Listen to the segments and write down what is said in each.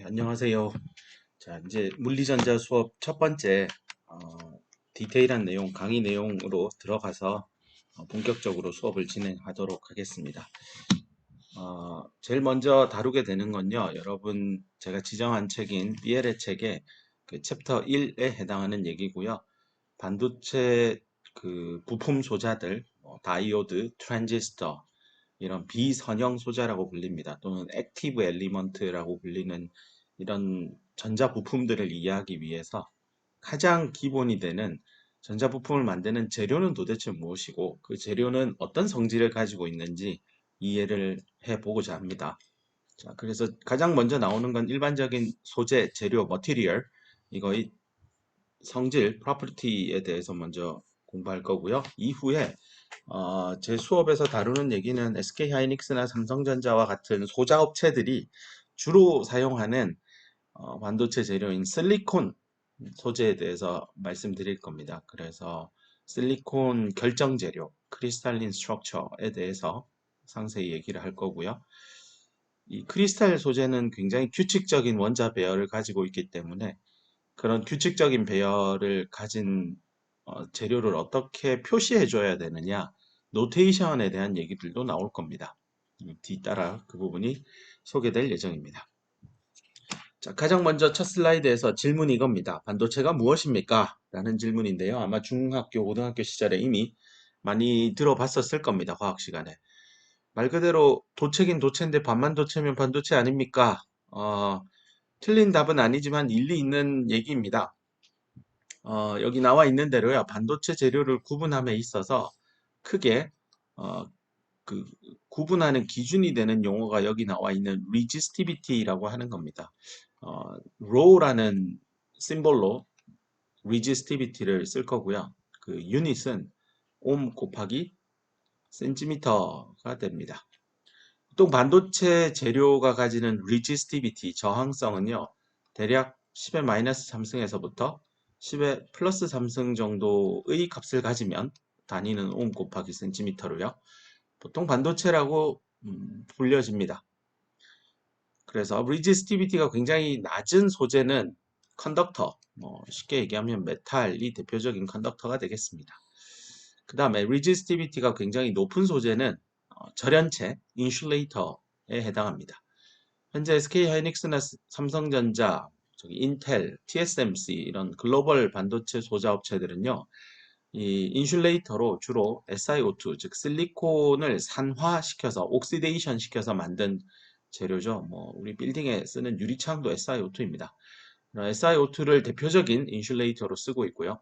네, 안녕하세요. 자, 이제 물리전자 수업 첫 번째 어, 디테일한 내용, 강의 내용으로 들어가서 본격적으로 수업을 진행하도록 하겠습니다. 제일 먼저 다루게 되는 건요, 여러분 제가 지정한 책인 비엘의 책의 그 챕터 1에 해당하는 얘기고요. 반도체 그 부품 소자들, 다이오드, 트랜지스터 이런 비선형 소자라고 불립니다. 또는 액티브 엘리먼트라고 불리는 이런 전자 부품들을 이해하기 위해서 가장 기본이 되는 전자 부품을 만드는 재료는 도대체 무엇이고 그 재료는 어떤 성질을 가지고 있는지 이해를 해보고자 합니다. 자, 그래서 가장 먼저 나오는 건 일반적인 소재, 재료, 머티리얼 이거의 성질, 프로퍼티에 대해서 먼저 공부할 거고요. 이후에 제 수업에서 다루는 얘기는 SK하이닉스나 삼성전자와 같은 소자업체들이 주로 사용하는 반도체 재료인 실리콘 소재에 대해서 말씀드릴 겁니다. 그래서 실리콘 결정 재료, 크리스탈린 스트럭처에 대해서 상세히 얘기를 할 거고요. 이 크리스탈 소재는 굉장히 규칙적인 원자 배열을 가지고 있기 때문에 그런 규칙적인 배열을 가진 재료를 어떻게 표시해 줘야 되느냐, 노테이션에 대한 얘기들도 나올 겁니다. 뒤따라 그 부분이 소개될 예정입니다. 자, 가장 먼저 첫 슬라이드에서 질문이 이겁니다. 반도체가 무엇입니까? 라는 질문인데요. 아마 중학교, 고등학교 시절에 이미 많이 들어봤었을 겁니다. 과학 시간에. 말 그대로 도체긴 도체인데 반만도체면 반도체 아닙니까? 틀린 답은 아니지만 일리 있는 얘기입니다. 여기 나와 있는 대로요. 반도체 재료를 구분함에 있어서 크게 어, 그 구분하는 기준이 되는 용어가 여기 나와 있는 resistivity라고 하는 겁니다. rho라는 심볼로 resistivity를 쓸 거고요. 그 유닛은 옴 곱하기 센티미터가 됩니다. 보통 반도체 재료가 가지는 resistivity, 저항성은요. 대략 10의 마이너스 3승에서부터 10의 플러스 3승 정도의 값을 가지면 단위는 옴 곱하기 센티미터로요. 보통 반도체라고 불려집니다. 그래서 resistivity가 굉장히 낮은 소재는 컨덕터, 쉽게 얘기하면 메탈이 대표적인 컨덕터가 되겠습니다. 그 다음에 resistivity가 굉장히 높은 소재는 절연체, 인슐레이터에 해당합니다. 현재 SK하이닉스나 삼성전자, 인텔, TSMC 이런 글로벌 반도체 소자 업체들은요. 이 인슐레이터로 주로 SiO2, 즉 실리콘을 산화시켜서 옥시데이션 시켜서 만든 재료죠. 우리 빌딩에 쓰는 유리창도 SiO2입니다. SiO2를 대표적인 인슐레이터로 쓰고 있고요.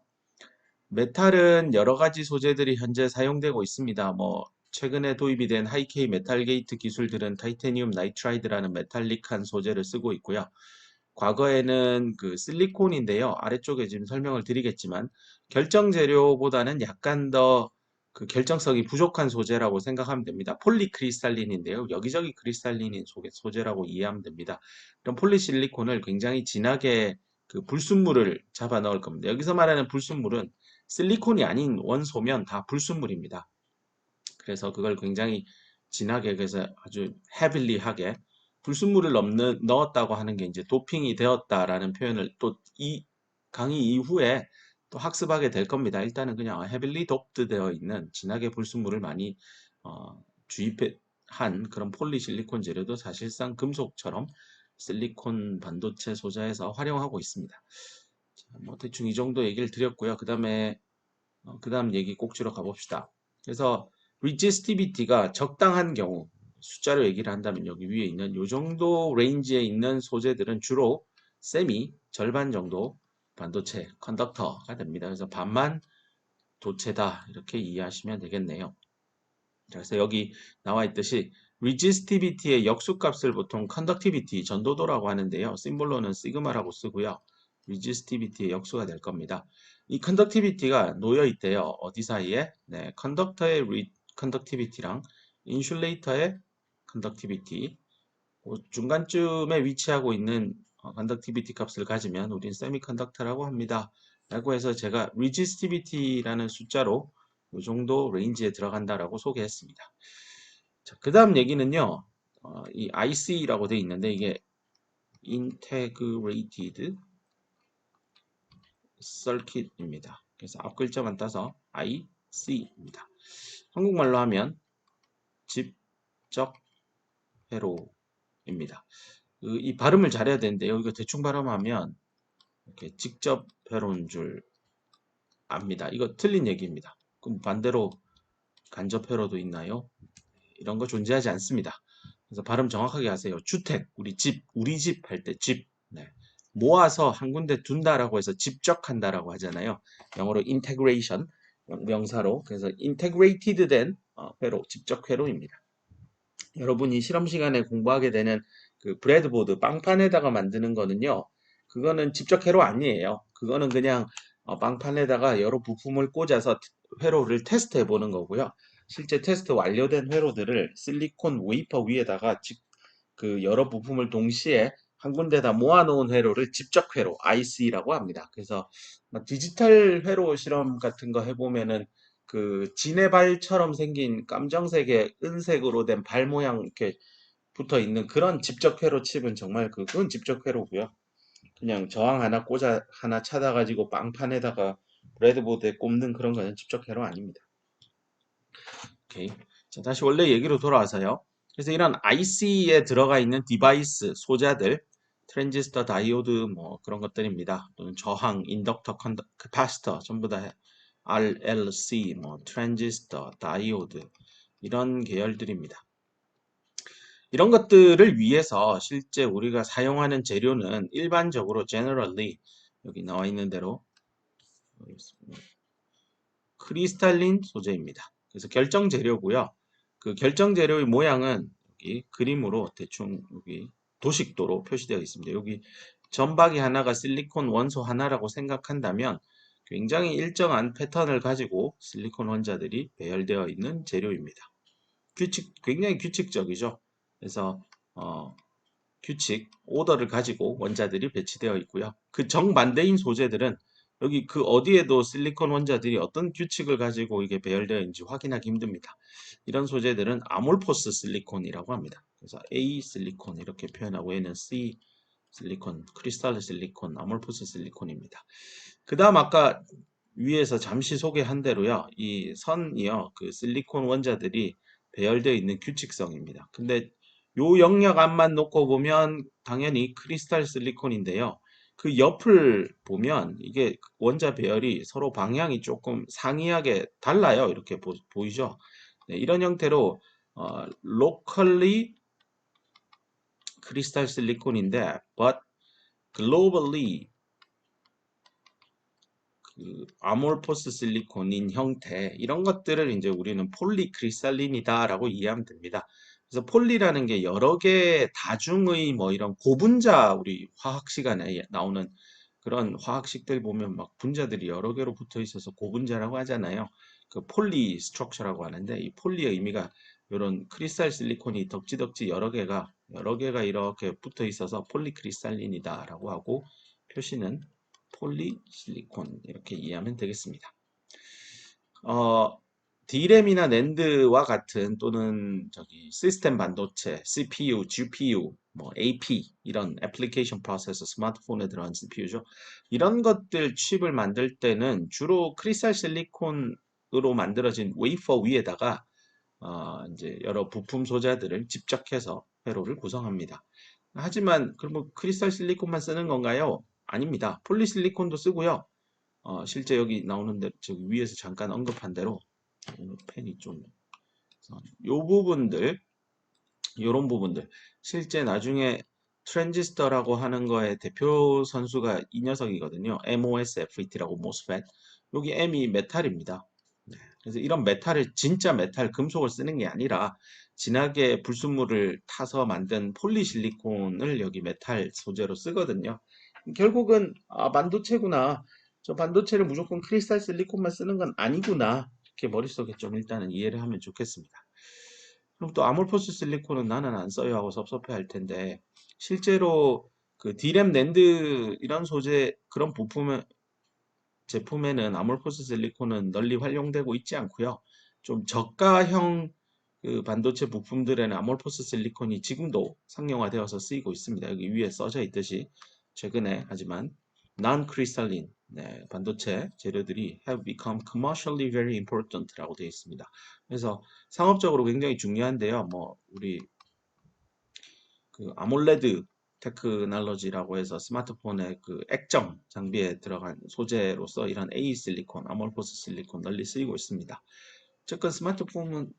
메탈은 여러 가지 소재들이 현재 사용되고 있습니다. 최근에 도입이 된 하이케이 메탈 게이트 기술들은 타이타늄 나이트라이드라는 메탈릭한 소재를 쓰고 있고요. 과거에는 그 실리콘인데요. 아래쪽에 지금 설명을 드리겠지만 결정 재료보다는 약간 더 그 결정성이 부족한 소재라고 생각하면 됩니다. 폴리크리스탈린인데요. 여기저기 크리스탈린인 소재라고 이해하면 됩니다. 그럼 폴리실리콘을 굉장히 진하게 그 불순물을 잡아 넣을 겁니다. 여기서 말하는 불순물은 실리콘이 아닌 원소면 다 불순물입니다. 그래서 그걸 굉장히 진하게 그래서 아주 헤빌리하게 불순물을 넣었다고 하는 게 이제 도핑이 되었다라는 표현을 또 이 강의 이후에 또 학습하게 될 겁니다. 일단은 그냥 헤빌리 돕드 되어 있는 진하게 불순물을 많이 주입한 그런 폴리실리콘 재료도 사실상 금속처럼 실리콘 반도체 소자에서 활용하고 있습니다. 자, 대충 이 정도 얘기를 드렸고요. 그 다음에 그 다음 얘기 꼭지로 가봅시다. 그래서 resistivity가 적당한 경우 숫자로 얘기를 한다면 여기 위에 있는 이 정도 레인지에 있는 소재들은 주로 세미 절반 정도 반도체 컨덕터가 됩니다. 그래서 반만 도체다 이렇게 이해하시면 되겠네요. 그래서 여기 나와 있듯이 resistivity의 역수값을 보통 conductivity 전도도라고 하는데요. 심볼로는 시그마라고 쓰고요. resistivity의 역수가 될 겁니다. 이 conductivity가 놓여 있대요. 어디 사이에? 네, 컨덕터의 conductivity랑 인슐레이터의 conductivity 중간쯤에 위치하고 있는 conductivity 값을 가지면 우린 세미컨덕터라고 합니다. 라고 해서 제가 resistivity라는 숫자로 이 정도 레인지에 들어간다라고 소개했습니다. 자, 그 다음 얘기는요. 이 IC라고 되어 있는데 이게 Integrated Circuit입니다. 그래서 앞 글자만 따서 IC입니다. 한국말로 하면 집적 회로입니다. 이 발음을 잘해야 되는데요. 이거 대충 발음하면 이렇게 직접 회로인 줄 압니다. 이거 틀린 얘기입니다. 그럼 반대로 간접 회로도 있나요? 이런 거 존재하지 않습니다. 그래서 발음 정확하게 하세요. 주택, 우리 집 할 때 집. 네. 모아서 한 군데 둔다라고 해서 집적한다라고 하잖아요. 영어로 integration 명사로. 그래서 integrated 된 회로, 집적 회로입니다. 여러분이 실험 시간에 공부하게 되는 그 브레드보드 빵판에다가 만드는 거는요. 그거는 집적 회로 아니에요. 그거는 그냥 빵판에다가 여러 부품을 꽂아서 회로를 테스트해 보는 거고요. 실제 테스트 완료된 회로들을 실리콘 웨이퍼 위에다가 그 여러 부품을 동시에 한 군데다 모아놓은 회로를 집적 회로, IC라고 합니다. 그래서 디지털 회로 실험 같은 거 해보면은 그 지네발처럼 생긴 깜정색의 은색으로 된 발 모양 이렇게 붙어 있는 그런 집적 회로 칩은 정말 그건 집적 회로고요. 그냥 저항 하나 꽂아 하나 찾아가지고 빵판에다가 브레드보드에 꼽는 그런 거는 집적 회로 아닙니다. 오케이. 자, 다시 원래 얘기로 돌아와서요. 그래서 이런 IC에 들어가 있는 디바이스, 소자들, 트랜지스터, 다이오드 뭐 그런 것들입니다. 또는 저항, 인덕터, 캐파시터 전부 다 RLC, 뭐 트랜지스터, 다이오드 이런 계열들입니다. 이런 것들을 위해서 실제 우리가 사용하는 재료는 일반적으로 generally 여기 나와 있는 대로 크리스탈린 소재입니다. 그래서 결정 재료고요. 그 결정 재료의 모양은 여기 그림으로 대충 여기 도식도로 표시되어 있습니다. 여기 점박이 하나가 실리콘 원소 하나라고 생각한다면 굉장히 일정한 패턴을 가지고 실리콘 원자들이 배열되어 있는 재료입니다. 굉장히 규칙적이죠. 그래서 규칙, 오더를 가지고 원자들이 배치되어 있고요. 그 정반대인 소재들은 여기 그 어디에도 실리콘 원자들이 어떤 규칙을 가지고 이게 배열되어 있는지 확인하기 힘듭니다. 이런 소재들은 아몰포스 실리콘이라고 합니다. 그래서 A 실리콘 이렇게 표현하고 얘는 C 실리콘, 크리스탈 실리콘, 아몰포스 실리콘입니다. 그 다음 아까 위에서 잠시 소개한 대로요. 이 선이요. 그 실리콘 원자들이 배열되어 있는 규칙성입니다. 근데 요 영역 앞만 놓고 보면 당연히 크리스탈 실리콘인데요. 그 옆을 보면 이게 원자 배열이 서로 방향이 조금 상이하게 달라요. 이렇게 보이죠? 네, 이런 형태로 locally 크리스탈 실리콘인데 but globally 그 아몰포스 실리콘인 형태 이런 것들을 이제 우리는 폴리크리스탈린이다라고 이해하면 됩니다. 그래서 폴리라는 게 여러 개의 다중의 뭐 이런 고분자 우리 화학 시간에 나오는 그런 화학식들 보면 막 분자들이 여러 개로 붙어 있어서 고분자라고 하잖아요. 그 폴리 스트럭처라고 하는데 이 폴리의 의미가 이런 크리스탈 실리콘이 덕지덕지 여러 개가 이렇게 붙어 있어서 폴리크리스탈린이다라고 하고 표시는 폴리실리콘 이렇게 이해하면 되겠습니다. D램이나 낸드와 같은 또는 저기 시스템 반도체, CPU, GPU, 뭐 AP 이런 애플리케이션 프로세서 스마트폰에 들어간 CPU죠. 이런 것들 칩을 만들 때는 주로 크리스탈 실리콘으로 만들어진 웨이퍼 위에다가 이제 여러 부품 소자들을 집적해서 회로를 구성합니다. 하지만 그럼 크리스탈 실리콘만 쓰는 건가요? 아닙니다. 폴리실리콘도 쓰고요. 실제 여기 나오는데 저기 위에서 잠깐 언급한 대로 오늘 펜이 좀 요 부분들 요런 부분들 실제 나중에 트랜지스터라고 하는 거의 대표 선수가 이 녀석이거든요. MOSFET라고 MOSFET. 여기 M이 메탈입니다. 네, 그래서 이런 메탈을 진짜 메탈 금속을 쓰는 게 아니라 진하게 불순물을 타서 만든 폴리실리콘을 여기 메탈 소재로 쓰거든요. 결국은 반도체구나. 저 반도체를 무조건 크리스탈 실리콘만 쓰는 건 아니구나. 이렇게 머릿속에 좀 일단은 이해를 하면 좋겠습니다. 그럼 또 아몰포스 실리콘은 나는 안 써요 하고 섭섭해 할 텐데 실제로 그 D램 낸드 이런 소재 그런 부품 제품에는 아몰포스 실리콘은 널리 활용되고 있지 않고요. 좀 저가형 그 반도체 부품들에는 아몰포스 실리콘이 지금도 상용화되어서 쓰이고 있습니다. 여기 위에 써져 있듯이 최근에 하지만 non-crystalline 반도체 재료들이 have become commercially very important라고 되어 있습니다. 그래서 상업적으로 굉장히 중요한데요. 뭐 우리 그 아몰레드 테크놀로지라고 해서 스마트폰의 그 액정 장비에 들어간 소재로서 이런 A 실리콘, 아몰포스 실리콘 널리 쓰이고 있습니다. 어쨌건 스마트폰은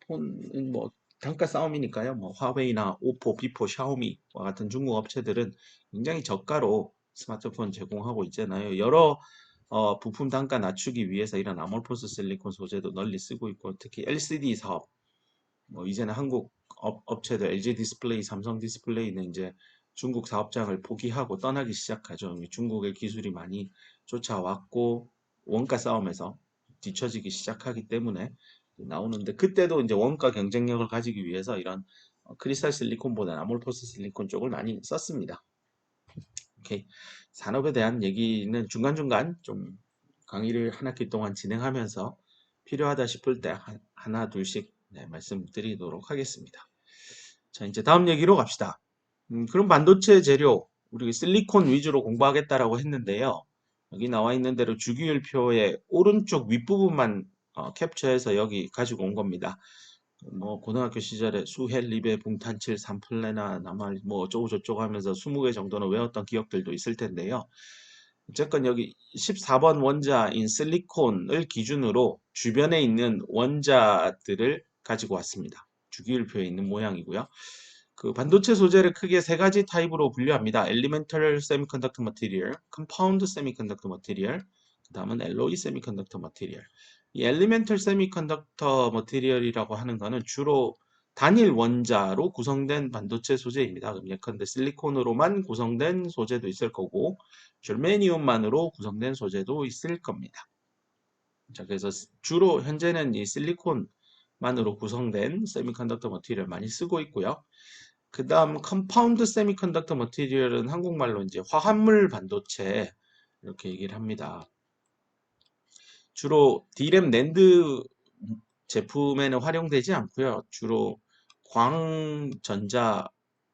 뭐 단가 싸움이니까요. 뭐 화웨이나 오포, 비포, 샤오미와 같은 중국 업체들은 굉장히 저가로 스마트폰 제공하고 있잖아요. 여러 부품 단가 낮추기 위해서 이런 아몰포스 실리콘 소재도 널리 쓰고 있고 특히 LCD 사업 뭐 이제는 한국 업체들 LG 디스플레이, 삼성 디스플레이는 이제 중국 사업장을 포기하고 떠나기 시작하죠. 중국의 기술이 많이 쫓아왔고 원가 싸움에서 뒤처지기 시작하기 때문에 나오는데 그때도 이제 원가 경쟁력을 가지기 위해서 이런 크리스탈 실리콘보다는 아몰포스 실리콘 쪽을 많이 썼습니다. 오케이. 산업에 대한 얘기는 중간중간 좀 강의를 한 학기 동안 진행하면서 필요하다 싶을 때 하나 둘씩 말씀드리도록 하겠습니다. 자, 이제 다음 얘기로 갑시다. 그럼 반도체 재료, 우리 실리콘 위주로 공부하겠다라고 했는데요. 여기 나와 있는 대로 주기율표의 오른쪽 윗부분만 캡처해서 여기 가지고 온 겁니다. 뭐 고등학교 시절에 수헬, 리베, 붕탄칠, 산플레나, 나말 뭐 어쩌고 저쩌고 하면서 20개 정도는 외웠던 기억들도 있을 텐데요. 어쨌건 여기 14번 원자인 실리콘을 기준으로 주변에 있는 원자들을 가지고 왔습니다. 주기율표에 있는 모양이고요. 그 반도체 소재를 크게 세 가지 타입으로 분류합니다. Elemental Semiconductor Material, Compound Semiconductor Material, 그 다음은 Alloy Semiconductor Material. 이 Elemental Semiconductor Material이라고 하는 거는 주로 단일 원자로 구성된 반도체 소재입니다. 그럼 예컨대 실리콘으로만 구성된 소재도 있을 거고 germanium만으로 구성된 소재도 있을 겁니다. 자, 그래서 주로 현재는 이 실리콘만으로 구성된 세미컨덕터 머티리얼 많이 쓰고 있고요. 그 다음 컴파운드 세미컨덕터 머티리얼은 한국말로 이제 화합물 반도체 이렇게 얘기를 합니다. 주로 D램 낸드 제품에는 활용되지 않고요. 주로 광전자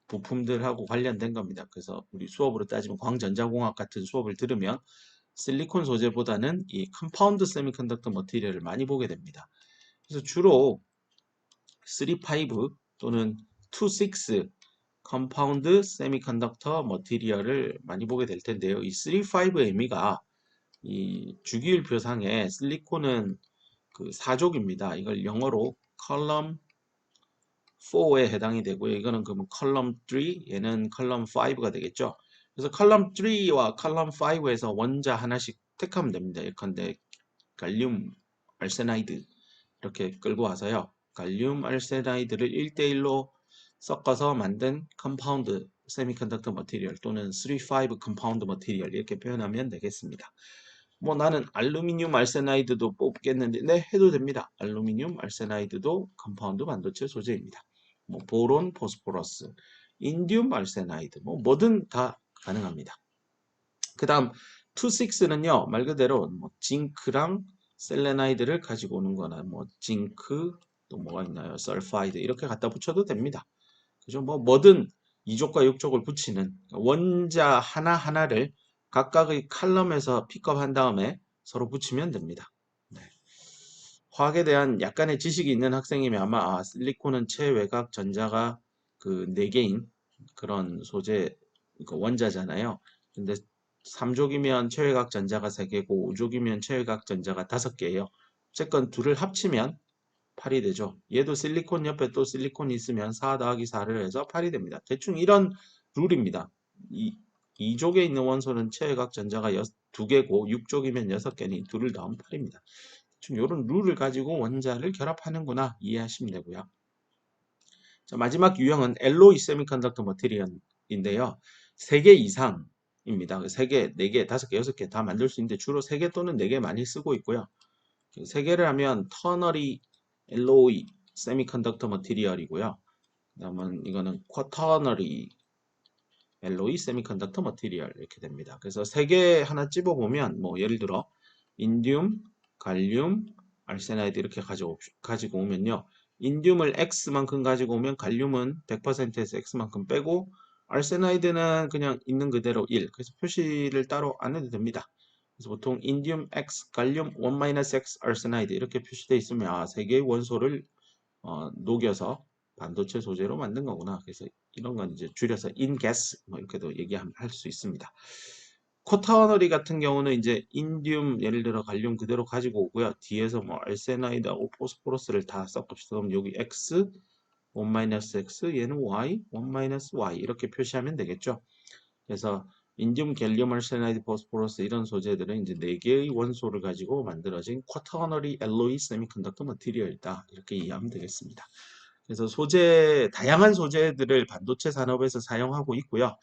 부품들하고 관련된 겁니다. 그래서 우리 수업으로 따지면 광전자공학 같은 수업을 들으면 실리콘 소재보다는 이 컴파운드 세미컨덕터 머티리얼을 많이 보게 됩니다. 그래서 주로 3, 5 또는 2, 6 컴파운드 세미컨덕터 머티리얼을 많이 보게 될 텐데요. 이 3, 5의 의미가 이 주기율표상에 실리콘은 그 4족입니다. 이걸 영어로 컬럼 4에 해당이 되고요. 이거는 그러면 컬럼 3, 얘는 컬럼 5가 되겠죠. 그래서 컬럼 3와 컬럼 5에서 원자 하나씩 택하면 됩니다. 예컨대 갈륨 알세나이드 이렇게 끌고 와서요. 갈륨 알세나이드를 1대1로 섞어서 만든 컴파운드 세미컨덕터 머티리얼 또는 3, 5 컴파운드 머티리얼 이렇게 표현하면 되겠습니다. 뭐 나는 알루미늄 알세나이드도 뽑겠는데 네 해도 됩니다. 알루미늄 알세나이드도 컴파운드 반도체 소재입니다. 뭐 보론, 포스포러스, 인디움 알세나이드 뭐 뭐든 다 가능합니다. 그 다음 2,6는요 말 그대로 뭐 징크랑 셀레나이드를 가지고 오는 거나 뭐 징크 또 뭐가 있나요? 설파이드 이렇게 갖다 붙여도 됩니다. 그죠? 뭐 뭐든 2족과 6족을 붙이는 원자 하나하나를 각각의 칼럼에서 픽업한 다음에 서로 붙이면 됩니다. 네. 화학에 대한 약간의 지식이 있는 학생이면 아마 실리콘은 최외곽 전자가 그 4개인 그런 소재 그 원자잖아요. 근데 3족이면 최외곽 전자가 3개고 5족이면 최외곽 전자가 5개예요. 어쨌건 둘을 합치면 8이 되죠. 얘도 실리콘 옆에 또 실리콘이 있으면 4 더하기 4를 해서 8이 됩니다. 대충 이런 룰입니다. 2족에 있는 원소는 최외곽 전자가 2개고 6족이면 6개니 2를 더하면 8입니다. 대충 이런 룰을 가지고 원자를 결합하는구나 이해하시면 되고요. 자, 마지막 유형은 엘로이 세미컨덕터 머티리얼인데요. 3개 이상입니다. 3개, 4개, 5개, 6개 다 만들 수 있는데 주로 3개 또는 4개 많이 쓰고 있고요. 3개를 하면 터너리 엘로이 세미컨덕터 머티리얼이고요. 그다음은 이거는 쿼터너리 엘로이 세미컨덕터 머티리얼 이렇게 됩니다. 그래서 3개 하나 찝어 보면 뭐 예를 들어 인디움, 갈륨, 알세나이드 이렇게 가지고 오면요. 인듐을 X만큼 가지고 오면 갈륨은 100%에서 X만큼 빼고 알세나이드는 그냥 있는 그대로 1. 그래서 표시를 따로 안 해도 됩니다. 그래서 보통 인듐 X, 갈륨 1-X 알세나이드 이렇게 표시되어 있으면 아, 세 개의 원소를 녹여서 반도체 소재로 만든 거구나. 그래서 이런 건 이제 줄여서 인게스 뭐 이렇게도 얘기할 수 있습니다. 쿼터너리 같은 경우는 이제 인듐 예를 들어 갈륨 그대로 가지고 오고요. 뒤에서 뭐 알세나이드하고 포스포러스를 다 섞읍시다. 그럼 여기 X, 1-X, 얘는 Y, 1-Y 이렇게 표시하면 되겠죠. 그래서 인듐, 갤륨, 알세나이드, 포스포러스 이런 소재들은 이제 4개의 원소를 가지고 만들어진 쿼터너리 알로이 세미컨덕터 머티리얼이다. 이렇게 이해하면 되겠습니다. 그래서 다양한 소재들을 반도체 산업에서 사용하고 있고요.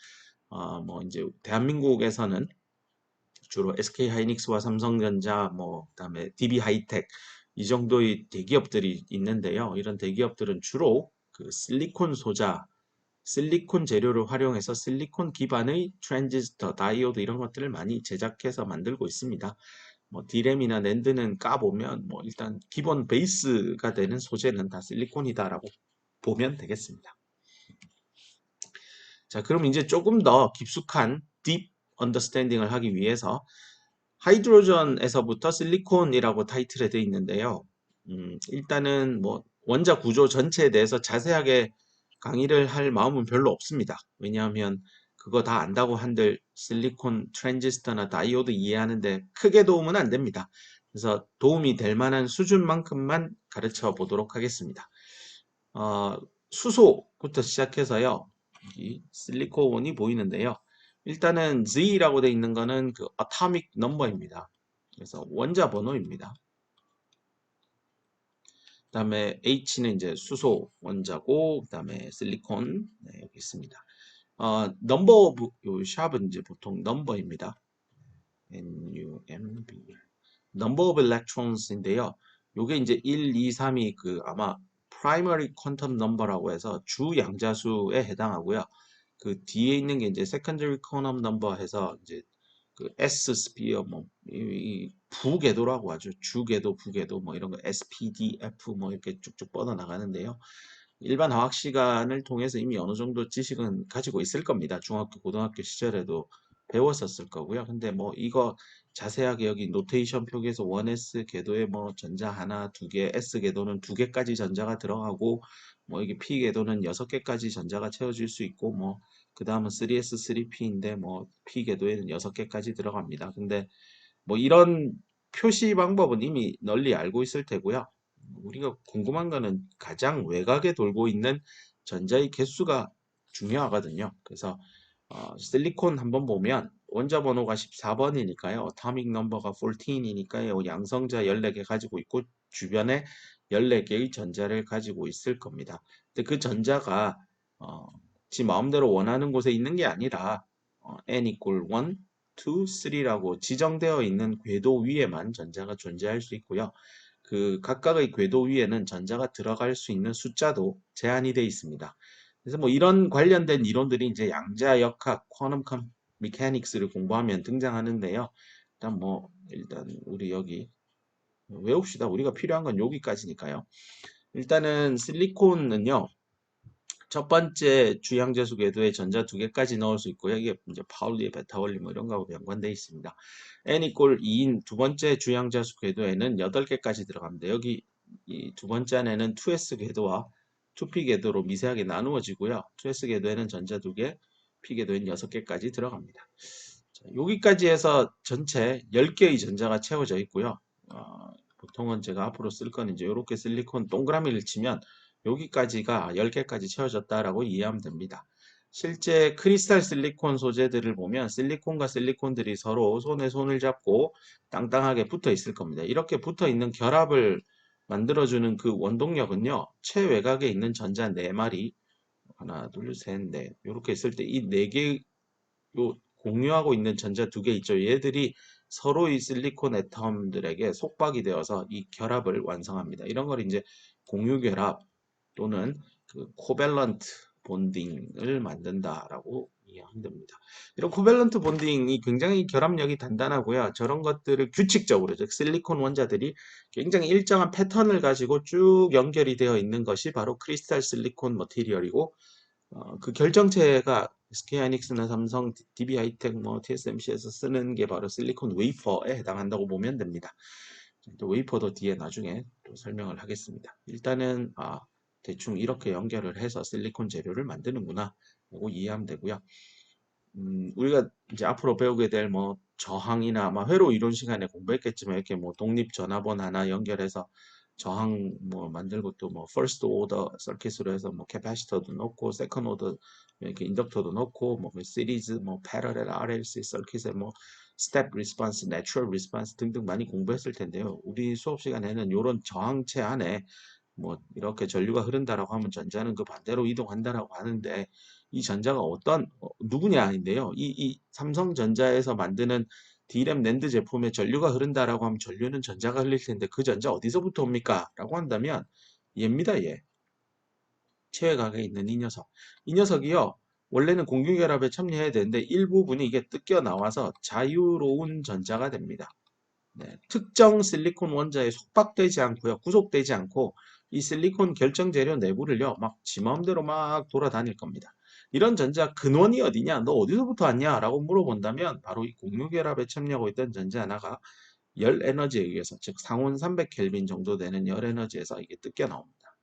뭐 이제 대한민국에서는 주로 SK 하이닉스와 삼성전자, 뭐 그다음에 DB 하이텍 이 정도의 대기업들이 있는데요. 이런 대기업들은 주로 그 실리콘 재료를 활용해서 실리콘 기반의 트랜지스터, 다이오드 이런 것들을 많이 제작해서 만들고 있습니다. 뭐 D램이나 낸드는 까보면 뭐 일단 기본 베이스가 되는 소재는 다 실리콘이다라고 보면 되겠습니다. 자, 그럼 이제 조금 더 깊숙한 deep understanding을 하기 위해서 하이드로전에서부터 실리콘이라고 타이틀에 되어 있는데요. 일단은 뭐 원자 구조 전체에 대해서 자세하게 강의를 할 마음은 별로 없습니다. 왜냐하면 그거 다 안다고 한들 실리콘 트랜지스터나 다이오드 이해하는데 크게 도움은 안 됩니다. 그래서 도움이 될 만한 수준만큼만 가르쳐 보도록 하겠습니다. 수소부터 시작해서요. 이 실리콘이 보이는데요. 일단은 Z라고 되어 있는 거는 그 atomic number입니다. 그래서 원자 번호입니다. 그 다음에 H는 이제 수소 원자고, 그 다음에 실리콘 네, 여기 있습니다. 넘버 오브 요 샵은 이제 보통 넘버입니다. NUMB 넘버 오브 electrons인데요. 요게 이제 1, 2, 3이 그 아마 primary quantum number라고 해서 주 양자수에 해당하고요. 그 뒤에 있는 게 이제 secondary quantum number 해서 이제 그 S 스피어 이 부궤도라고 하죠. 주궤도, 부궤도 뭐 이런 거 SPDF 뭐 이렇게 쭉쭉 뻗어 나가는데요. 일반 화학 시간을 통해서 이미 어느 정도 지식은 가지고 있을 겁니다. 중학교, 고등학교 시절에도 배웠었을 거고요. 근데 뭐 이거 자세하게 여기 노테이션 표기에서 1S 궤도에 뭐 전자 하나, 두 개, S 궤도는 두 개까지 전자가 들어가고 뭐 이게 P 궤도는 6개까지 전자가 채워질 수 있고 뭐 그 다음은 3S, 3P인데 뭐 P 궤도에는 6개까지 들어갑니다. 근데 뭐 이런 표시 방법은 이미 널리 알고 있을 테고요. 우리가 궁금한 거는 가장 외곽에 돌고 있는 전자의 개수가 중요하거든요. 그래서 실리콘 한번 보면 원자 번호가 14번이니까요. 어토믹 넘버가 14이니까요. 양성자 14개 가지고 있고 주변에 14개의 전자를 가지고 있을 겁니다. 근데 그 전자가 지 마음대로 원하는 곳에 있는 게 아니라 n equal 1, 2, 3라고 지정되어 있는 궤도 위에만 전자가 존재할 수 있고요. 그 각각의 궤도 위에는 전자가 들어갈 수 있는 숫자도 제한이 되어 있습니다. 그래서 뭐 이런 관련된 이론들이 이제 양자역학, 쿼넌 메카닉스를 공부하면 등장하는데요. 일단 우리 여기 외웁시다. 우리가 필요한 건 여기까지니까요. 일단은 실리콘은요. 첫 번째 주양자수 궤도에 전자 2개까지 넣을 수 있고요. 이게 이제 파울리, 베타 원리 뭐 이런 거하고 연관되어 있습니다. n equal 2인 두 번째 주양자수 궤도에는 8개까지 들어갑니다. 여기 이 두 번째 안에는 2s 궤도와 2p 궤도로 미세하게 나누어지고요. 2s 궤도에는 전자 2개, p 궤도에는 6개까지 들어갑니다. 자, 여기까지 해서 전체 10개의 전자가 채워져 있고요. 보통은 제가 앞으로 쓸 거는 이제 이렇게 실리콘 동그라미를 치면 여기까지가 10개까지 채워졌다라고 이해하면 됩니다. 실제 크리스탈 실리콘 소재들을 보면 실리콘과 실리콘들이 서로 손에 손을 잡고 땅땅하게 붙어 있을 겁니다. 이렇게 붙어 있는 결합을 만들어주는 그 원동력은요. 최외곽에 있는 전자 4마리 하나, 둘, 셋, 넷 이렇게 있을 때 이 4개 공유하고 있는 전자 2개 있죠. 얘들이 서로의 실리콘 애텀들에게 속박이 되어서 이 결합을 완성합니다. 이런 걸 이제 공유 결합 또는 그 코밸런트 본딩을 만든다라고 이해하면 됩니다. 이런 코밸런트 본딩이 굉장히 결합력이 단단하고요. 저런 것들을 규칙적으로, 즉 실리콘 원자들이 굉장히 일정한 패턴을 가지고 쭉 연결이 되어 있는 것이 바로 크리스탈 실리콘 머티리얼이고, 그 결정체가 SK 하이닉스나 삼성, DB 하이텍, 뭐 TSMC에서 쓰는 게 바로 실리콘 웨이퍼에 해당한다고 보면 됩니다. 또 웨이퍼도 뒤에 나중에 또 설명을 하겠습니다. 일단은 대충 이렇게 연결을 해서 실리콘 재료를 만드는구나, 이거 이해하면 되고요. 우리가 이제 앞으로 배우게 될 뭐 저항이나 아마 회로 이론 시간에 공부했겠지만, 이렇게 뭐 독립 전화번 하나 연결해서 저항 뭐 만들고, 또 뭐 퍼스트 오더 서킷으로 해서 뭐 캐파시터도 넣고, 세컨 오더 이렇게 인덕터도 넣고, 뭐 시리즈 뭐 패러렐 RLC 서킷에 뭐 스텝 리스폰스, 내추럴 리스폰스 등등 많이 공부했을 텐데요. 우리 수업 시간에는 이런 저항체 안에 뭐 이렇게 전류가 흐른다라고 하면 전자는 그 반대로 이동한다라고 하는데, 이 전자가 누구냐인데요. 이 삼성전자에서 만드는 D램 낸드 제품에 전류가 흐른다라고 하면 전류는 전자가 흘릴 텐데, 그 전자 어디서부터 옵니까? 라고 한다면 얘입니다. 얘. 체외각에 있는 이 녀석. 이 녀석이요, 원래는 공유결합에 참여해야 되는데 일부분이 이게 뜯겨 나와서 자유로운 전자가 됩니다. 네, 특정 실리콘 원자에 속박되지 않고요, 구속되지 않고 이 실리콘 결정 재료 내부를요, 막 지 마음대로 막 돌아다닐 겁니다. 이런 전자 근원이 어디냐, 너 어디서부터 왔냐 라고 물어본다면, 바로 이 공유결합에 참여하고 있던 전자 하나가 열 에너지에 의해서, 즉 상온 300켈빈 정도 되는 열 에너지에서 이게 뜯겨 나옵니다.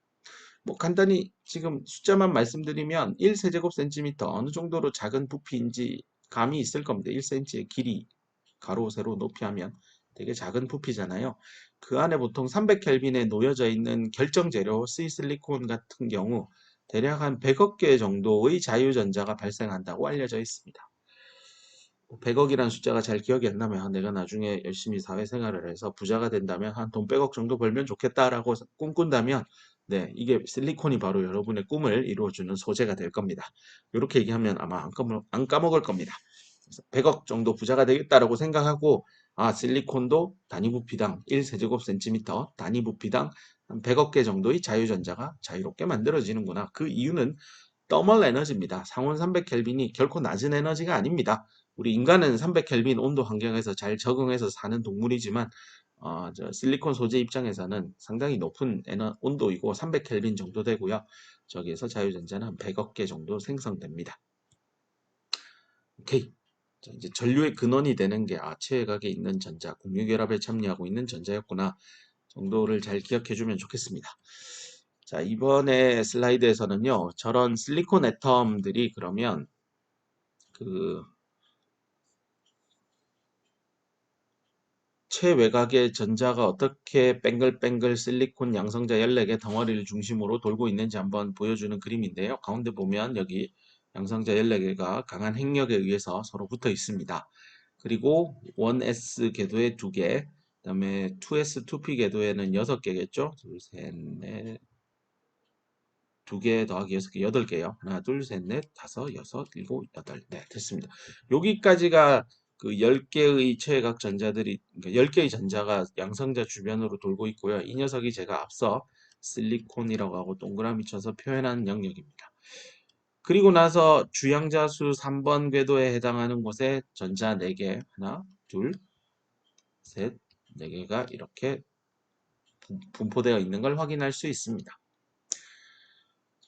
뭐 간단히 지금 숫자만 말씀드리면 1세제곱센티미터, 어느 정도로 작은 부피인지 감이 있을 겁니다. 1cm의 길이 가로 세로 높이 하면 되게 작은 부피잖아요. 그 안에 보통 300켈빈에 놓여져 있는 결정 재료 C실리콘 같은 경우 대략 한 100억 개 정도의 자유전자가 발생한다고 알려져 있습니다. 100억이라는 숫자가 잘 기억이 안 나면, 내가 나중에 열심히 사회생활을 해서 부자가 된다면 한 돈 100억 정도 벌면 좋겠다라고 꿈꾼다면, 네, 이게 실리콘이 바로 여러분의 꿈을 이루어주는 소재가 될 겁니다. 이렇게 얘기하면 아마 안 까먹을 겁니다. 100억 정도 부자가 되겠다라고 생각하고, 실리콘도 단위 부피당 1세제곱센티미터, 단위 부피당 한 100억 개 정도의 자유전자가 자유롭게 만들어지는구나. 그 이유는 더멀 에너지입니다. 상온 300켈빈이 결코 낮은 에너지가 아닙니다. 우리 인간은 300켈빈 온도 환경에서 잘 적응해서 사는 동물이지만, 저 실리콘 소재 입장에서는 상당히 높은 온도이고 300켈빈 정도 되고요. 저기에서 자유전자는 한 100억 개 정도 생성됩니다. 오케이. 자, 이제 전류의 근원이 되는 게 체외각에 있는 전자, 공유결합에 참여하고 있는 전자였구나 정도를 잘 기억해 주면 좋겠습니다. 자, 이번에 슬라이드에서는요, 저런 실리콘 애텀들이 그러면 그 최외곽의 전자가 어떻게 뱅글뱅글 실리콘 양성자 14개 덩어리를 중심으로 돌고 있는지 한번 보여주는 그림인데요. 가운데 보면 여기 양성자 14개가 강한 핵력에 의해서 서로 붙어 있습니다. 그리고 1s 궤도에 2개, 그 다음에 2s 2p 궤도에는 6개겠죠? 둘, 셋, 넷, 2개 더하기 6개, 8개요. 하나, 둘, 셋, 넷, 다섯, 여섯, 일곱, 여덟. 네, 됐습니다. 여기까지가 그 10개의 최외각 전자들이, 그러니까 10개의 전자가 양성자 주변으로 돌고 있고요. 이 녀석이 제가 앞서 실리콘이라고 하고 동그라미 쳐서 표현한 영역입니다. 그리고 나서 주양자 수 3번 궤도에 해당하는 곳에 전자 4개, 하나, 둘, 셋, 4개가 이렇게 분포되어 있는 걸 확인할 수 있습니다.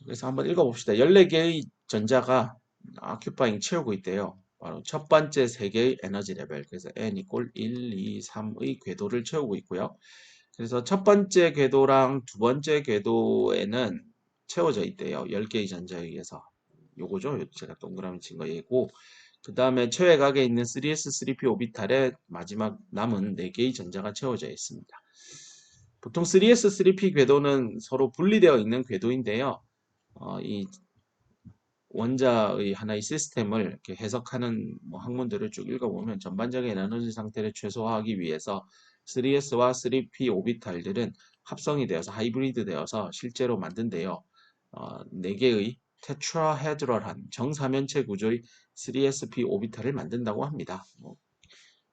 그래서 한번 읽어봅시다. 14개의 전자가 아큐파잉 채우고 있대요. 바로 첫 번째 3개의 에너지 레벨, 그래서 n 이꼴 1, 2, 3의 궤도를 채우고 있고요. 그래서 첫 번째 궤도랑 두 번째 궤도에는 채워져 있대요. 10개의 전자에 의해서. 요거죠. 제가 동그라미 친 거 얘고. 그 다음에 최외곽에 있는 3s, 3p 오비탈에 마지막 남은 4개의 전자가 채워져 있습니다. 보통 3s, 3p 궤도는 서로 분리되어 있는 궤도인데요. 이 원자의 하나의 시스템을 이렇게 해석하는 뭐 학문들을 쭉 읽어보면 전반적인 에너지 상태를 최소화하기 위해서 3s와 3p 오비탈들은 합성이 되어서 하이브리드 되어서 실제로 만든데요. 4개의 테트라헤드럴한 정사면체 구조의 3sp 오비탈을 만든다고 합니다.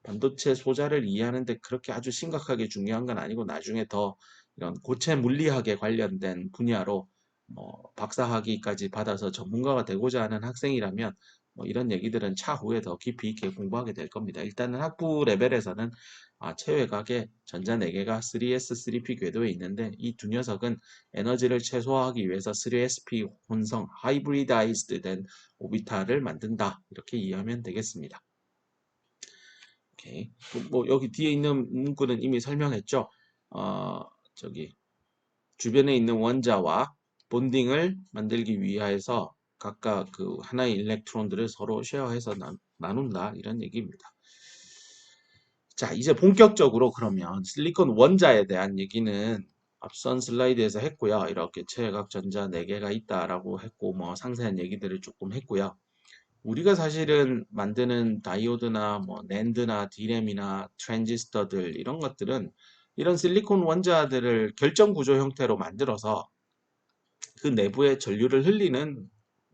반도체 소자를 이해하는데 그렇게 아주 심각하게 중요한 건 아니고, 나중에 더 이런 고체 물리학에 관련된 분야로 박사학위까지 받아서 전문가가 되고자 하는 학생이라면 뭐 이런 얘기들은 차후에 더 깊이 있게 공부하게 될 겁니다. 일단은 학부 레벨에서는 체외각에 전자 4개가 3S, 3P 궤도에 있는데 이 두 녀석은 에너지를 최소화하기 위해서 3SP 혼성 하이브리다이즈드 된 오비탈을 만든다. 이렇게 이해하면 되겠습니다. 오케이. 뭐 여기 뒤에 있는 문구는 이미 설명했죠. 저기 주변에 있는 원자와 본딩을 만들기 위해서 각각 그 하나의 일렉트론들을 서로 쉐어해서 나눈다 이런 얘기입니다. 자, 이제 본격적으로 그러면 실리콘 원자에 대한 얘기는 앞선 슬라이드에서 했고요. 이렇게 최외각 전자 4개가 있다라고 했고 뭐 상세한 얘기들을 조금 했고요. 우리가 사실은 만드는 다이오드나 뭐 낸드나 디램이나 트랜지스터들 이런 것들은 이런 실리콘 원자들을 결정 구조 형태로 만들어서 그 내부에 전류를 흘리는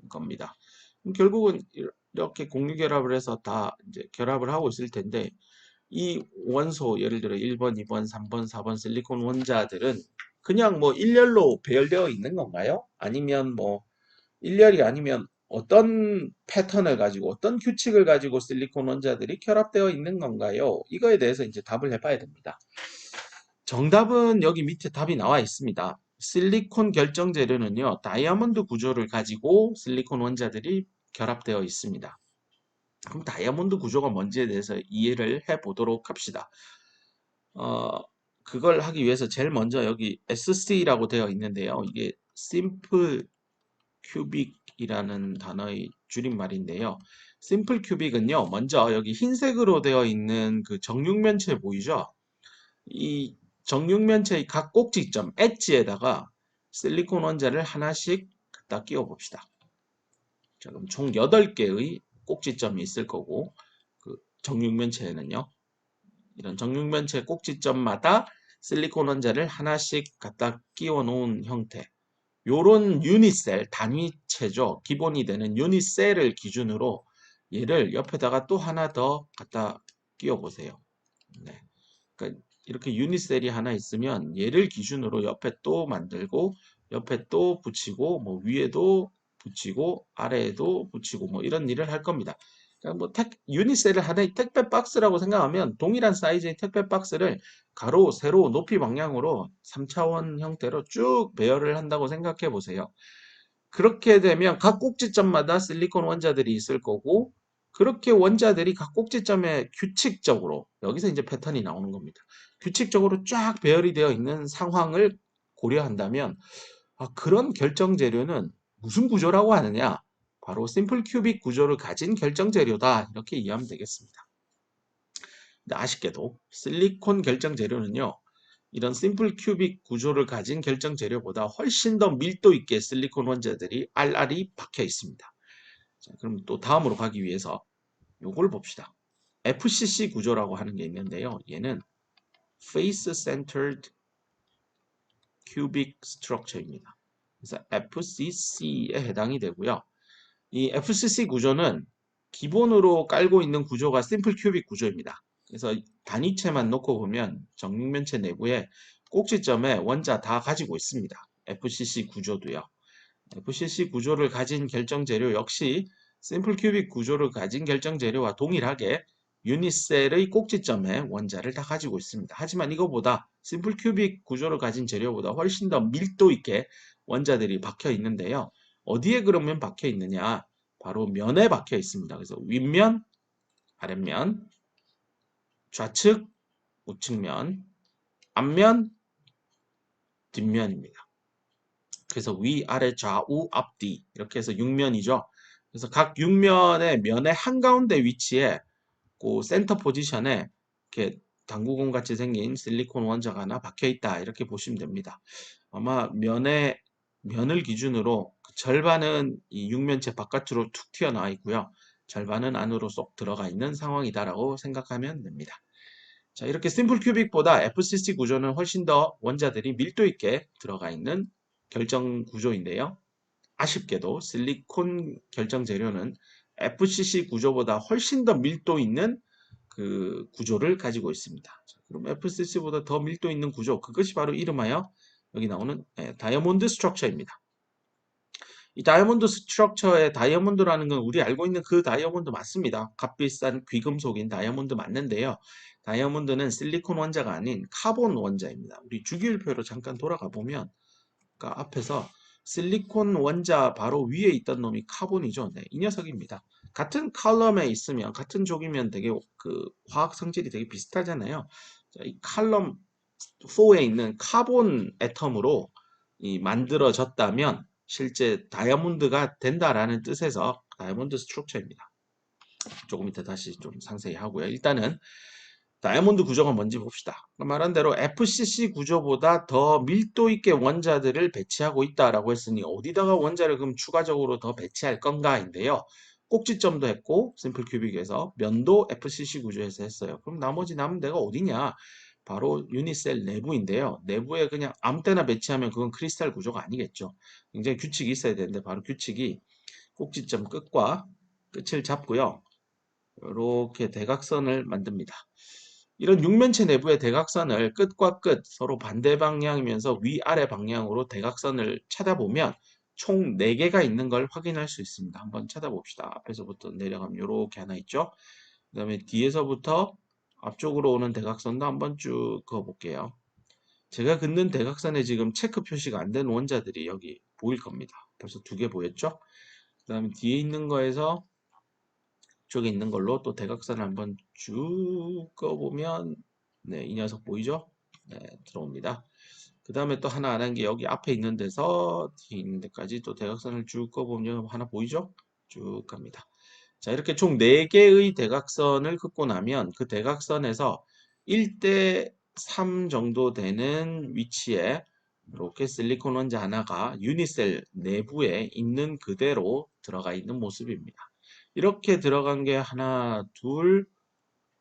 겁니다. 결국은 이렇게 공유결합을 해서 다 이제 결합을 하고 있을 텐데 이 원소 예를 들어 1번, 2번, 3번, 4번 실리콘 원자들은 그냥 뭐 일렬로 배열되어 있는 건가요? 아니면 뭐 일렬이 아니면 어떤 패턴을 가지고 어떤 규칙을 가지고 실리콘 원자들이 결합되어 있는 건가요? 이거에 대해서 이제 답을 해봐야 됩니다. 정답은 여기 밑에 답이 나와 있습니다. 실리콘 결정 재료는요, 다이아몬드 구조를 가지고 실리콘 원자들이 결합되어 있습니다. 그럼 다이아몬드 구조가 뭔지에 대해서 이해를 해보도록 합시다. 그걸 하기 위해서 제일 먼저 여기 SC라고 되어 있는데요. 이게 Simple Cubic이라는 단어의 줄임말인데요. Simple Cubic은요, 먼저 여기 흰색으로 되어 있는 그 정육면체 보이죠? 이 정육면체의 각 꼭지점 엣지에다가 실리콘 원자를 하나씩 갖다 끼워 봅시다. 자, 그럼 총 8개의 꼭지점이 있을 거고 그 정육면체에는요. 이런 정육면체 꼭지점마다 실리콘 원자를 하나씩 갖다 끼워 놓은 형태. 요런 유니셀 단위체죠. 기본이 되는 유니셀을 기준으로 얘를 옆에다가 또 하나 더 갖다 끼워 보세요. 네. 그러니까 이렇게 유니셀이 하나 있으면 얘를 기준으로 옆에 또 만들고 옆에 또 붙이고 뭐 위에도 붙이고 아래에도 붙이고 뭐 이런 일을 할 겁니다. 그러니까 뭐 유니셀을 하나의 택배 박스라고 생각하면 동일한 사이즈의 택배 박스를 가로, 세로, 높이 방향으로 3차원 형태로 쭉 배열을 한다고 생각해 보세요. 그렇게 되면 각 꼭지점마다 실리콘 원자들이 있을 거고 그렇게 원자들이 각 꼭지점에 규칙적으로 여기서 이제 패턴이 나오는 겁니다. 규칙적으로 쫙 배열이 되어 있는 상황을 고려한다면 그런 결정 재료는 무슨 구조라고 하느냐? 바로 심플 큐빅 구조를 가진 결정 재료다. 이렇게 이해하면 되겠습니다. 근데 아쉽게도 실리콘 결정 재료는요. 이런 심플 큐빅 구조를 가진 결정 재료보다 훨씬 더 밀도 있게 실리콘 원자들이 알알이 박혀 있습니다. 자, 그럼 또 다음으로 가기 위해서 요걸 봅시다. FCC 구조라고 하는 게 있는데요. 얘는 Face Centered Cubic Structure입니다. 그래서 FCC에 해당이 되고요. 이 FCC 구조는 기본으로 깔고 있는 구조가 심플 큐빅 구조입니다. 그래서 단위체만 놓고 보면 정육면체 내부에 꼭지점에 원자 다 가지고 있습니다. FCC 구조도요. FCC 구조를 가진 결정 재료 역시 심플 큐빅 구조를 가진 결정 재료와 동일하게 유니셀의 꼭지점에 원자를 다 가지고 있습니다. 하지만 이거보다 심플 큐빅 구조를 가진 재료보다 훨씬 더 밀도 있게 원자들이 박혀 있는데요. 어디에 그러면 박혀 있느냐? 바로 면에 박혀 있습니다. 그래서 윗면, 아랫면, 좌측, 우측면, 앞면, 뒷면입니다. 그래서 위, 아래, 좌우, 앞뒤 이렇게 해서 6면이죠. 그래서 각 6면의 면의 한가운데 위치에 그 센터 포지션에 이렇게 당구공 같이 생긴 실리콘 원자가 하나 박혀 있다 이렇게 보시면 됩니다. 아마 면을 기준으로 절반은 이 육면체 바깥으로 툭 튀어나와 있고요. 절반은 안으로 쏙 들어가 있는 상황이다라고 생각하면 됩니다. 자, 이렇게 심플 큐빅보다 FCC 구조는 훨씬 더 원자들이 밀도 있게 들어가 있는 결정 구조인데요. 아쉽게도 실리콘 결정 재료는 FCC 구조보다 훨씬 더 밀도 있는 그 구조를 가지고 있습니다. 자, 그럼 FCC보다 더 밀도 있는 구조, 그것이 바로 이름하여 여기 나오는 다이아몬드 스트럭처입니다. 이 다이아몬드 스트럭처의 다이아몬드라는 건 우리 알고 있는 그 다이아몬드 맞습니다. 값비싼 귀금속인 다이아몬드 맞는데요. 다이아몬드는 실리콘 원자가 아닌 카본 원자입니다. 우리 주기율표로 잠깐 돌아가 보면 그러니까 앞에서 실리콘 원자 바로 위에 있던 놈이 카본이죠. 네, 이 녀석입니다. 같은 칼럼에 있으면 같은 족이면 되게 그 화학 성질이 되게 비슷하잖아요. 자, 이 칼럼 4에 있는 카본 애텀으로 이 만들어졌다면 실제 다이아몬드가 된다라는 뜻에서 다이아몬드 스트럭처입니다. 조금 이따 다시 좀 상세히 하고요. 일단은 다이아몬드 구조가 뭔지 봅시다. 말한 대로 FCC 구조보다 더 밀도 있게 원자들을 배치하고 있다라고 했으니 어디다가 원자를 그럼 추가적으로 더 배치할 건가인데요. 꼭지점도 했고 심플 큐빅에서 면도 FCC 구조에서 했어요. 그럼 나머지 남은 데가 어디냐? 바로 유니셀 내부인데요. 내부에 그냥 아무 때나 배치하면 그건 크리스탈 구조가 아니겠죠. 굉장히 규칙이 있어야 되는데 바로 규칙이 꼭지점 끝과 끝을 잡고요. 이렇게 대각선을 만듭니다. 이런 육면체 내부의 대각선을 끝과 끝 서로 반대 방향이면서 위아래 방향으로 대각선을 찾아보면 총 4개가 있는 걸 확인할 수 있습니다. 한번 찾아봅시다. 앞에서부터 내려가면 이렇게 하나 있죠. 그 다음에 뒤에서부터 앞쪽으로 오는 대각선도 한번 쭉 그어볼게요. 제가 긋는 대각선에 지금 체크 표시가 안 된 원자들이 여기 보일 겁니다. 벌써 2개 보였죠? 그 다음에 뒤에 있는 거에서 쪽에 있는 걸로 또 대각선을 한번 쭉 그어보면 네, 이 녀석 보이죠? 네, 들어옵니다. 그 다음에 또 하나 안 한 게 여기 앞에 있는 데서 뒤에 있는 데까지 또 대각선을 쭉 그어보면 하나 보이죠? 쭉 갑니다. 자, 이렇게 총 4개의 대각선을 긋고 나면 그 대각선에서 1대 3 정도 되는 위치에 이렇게 실리콘 원자 하나가 유니셀 내부에 있는 그대로 들어가 있는 모습입니다. 이렇게 들어간 게 하나, 둘,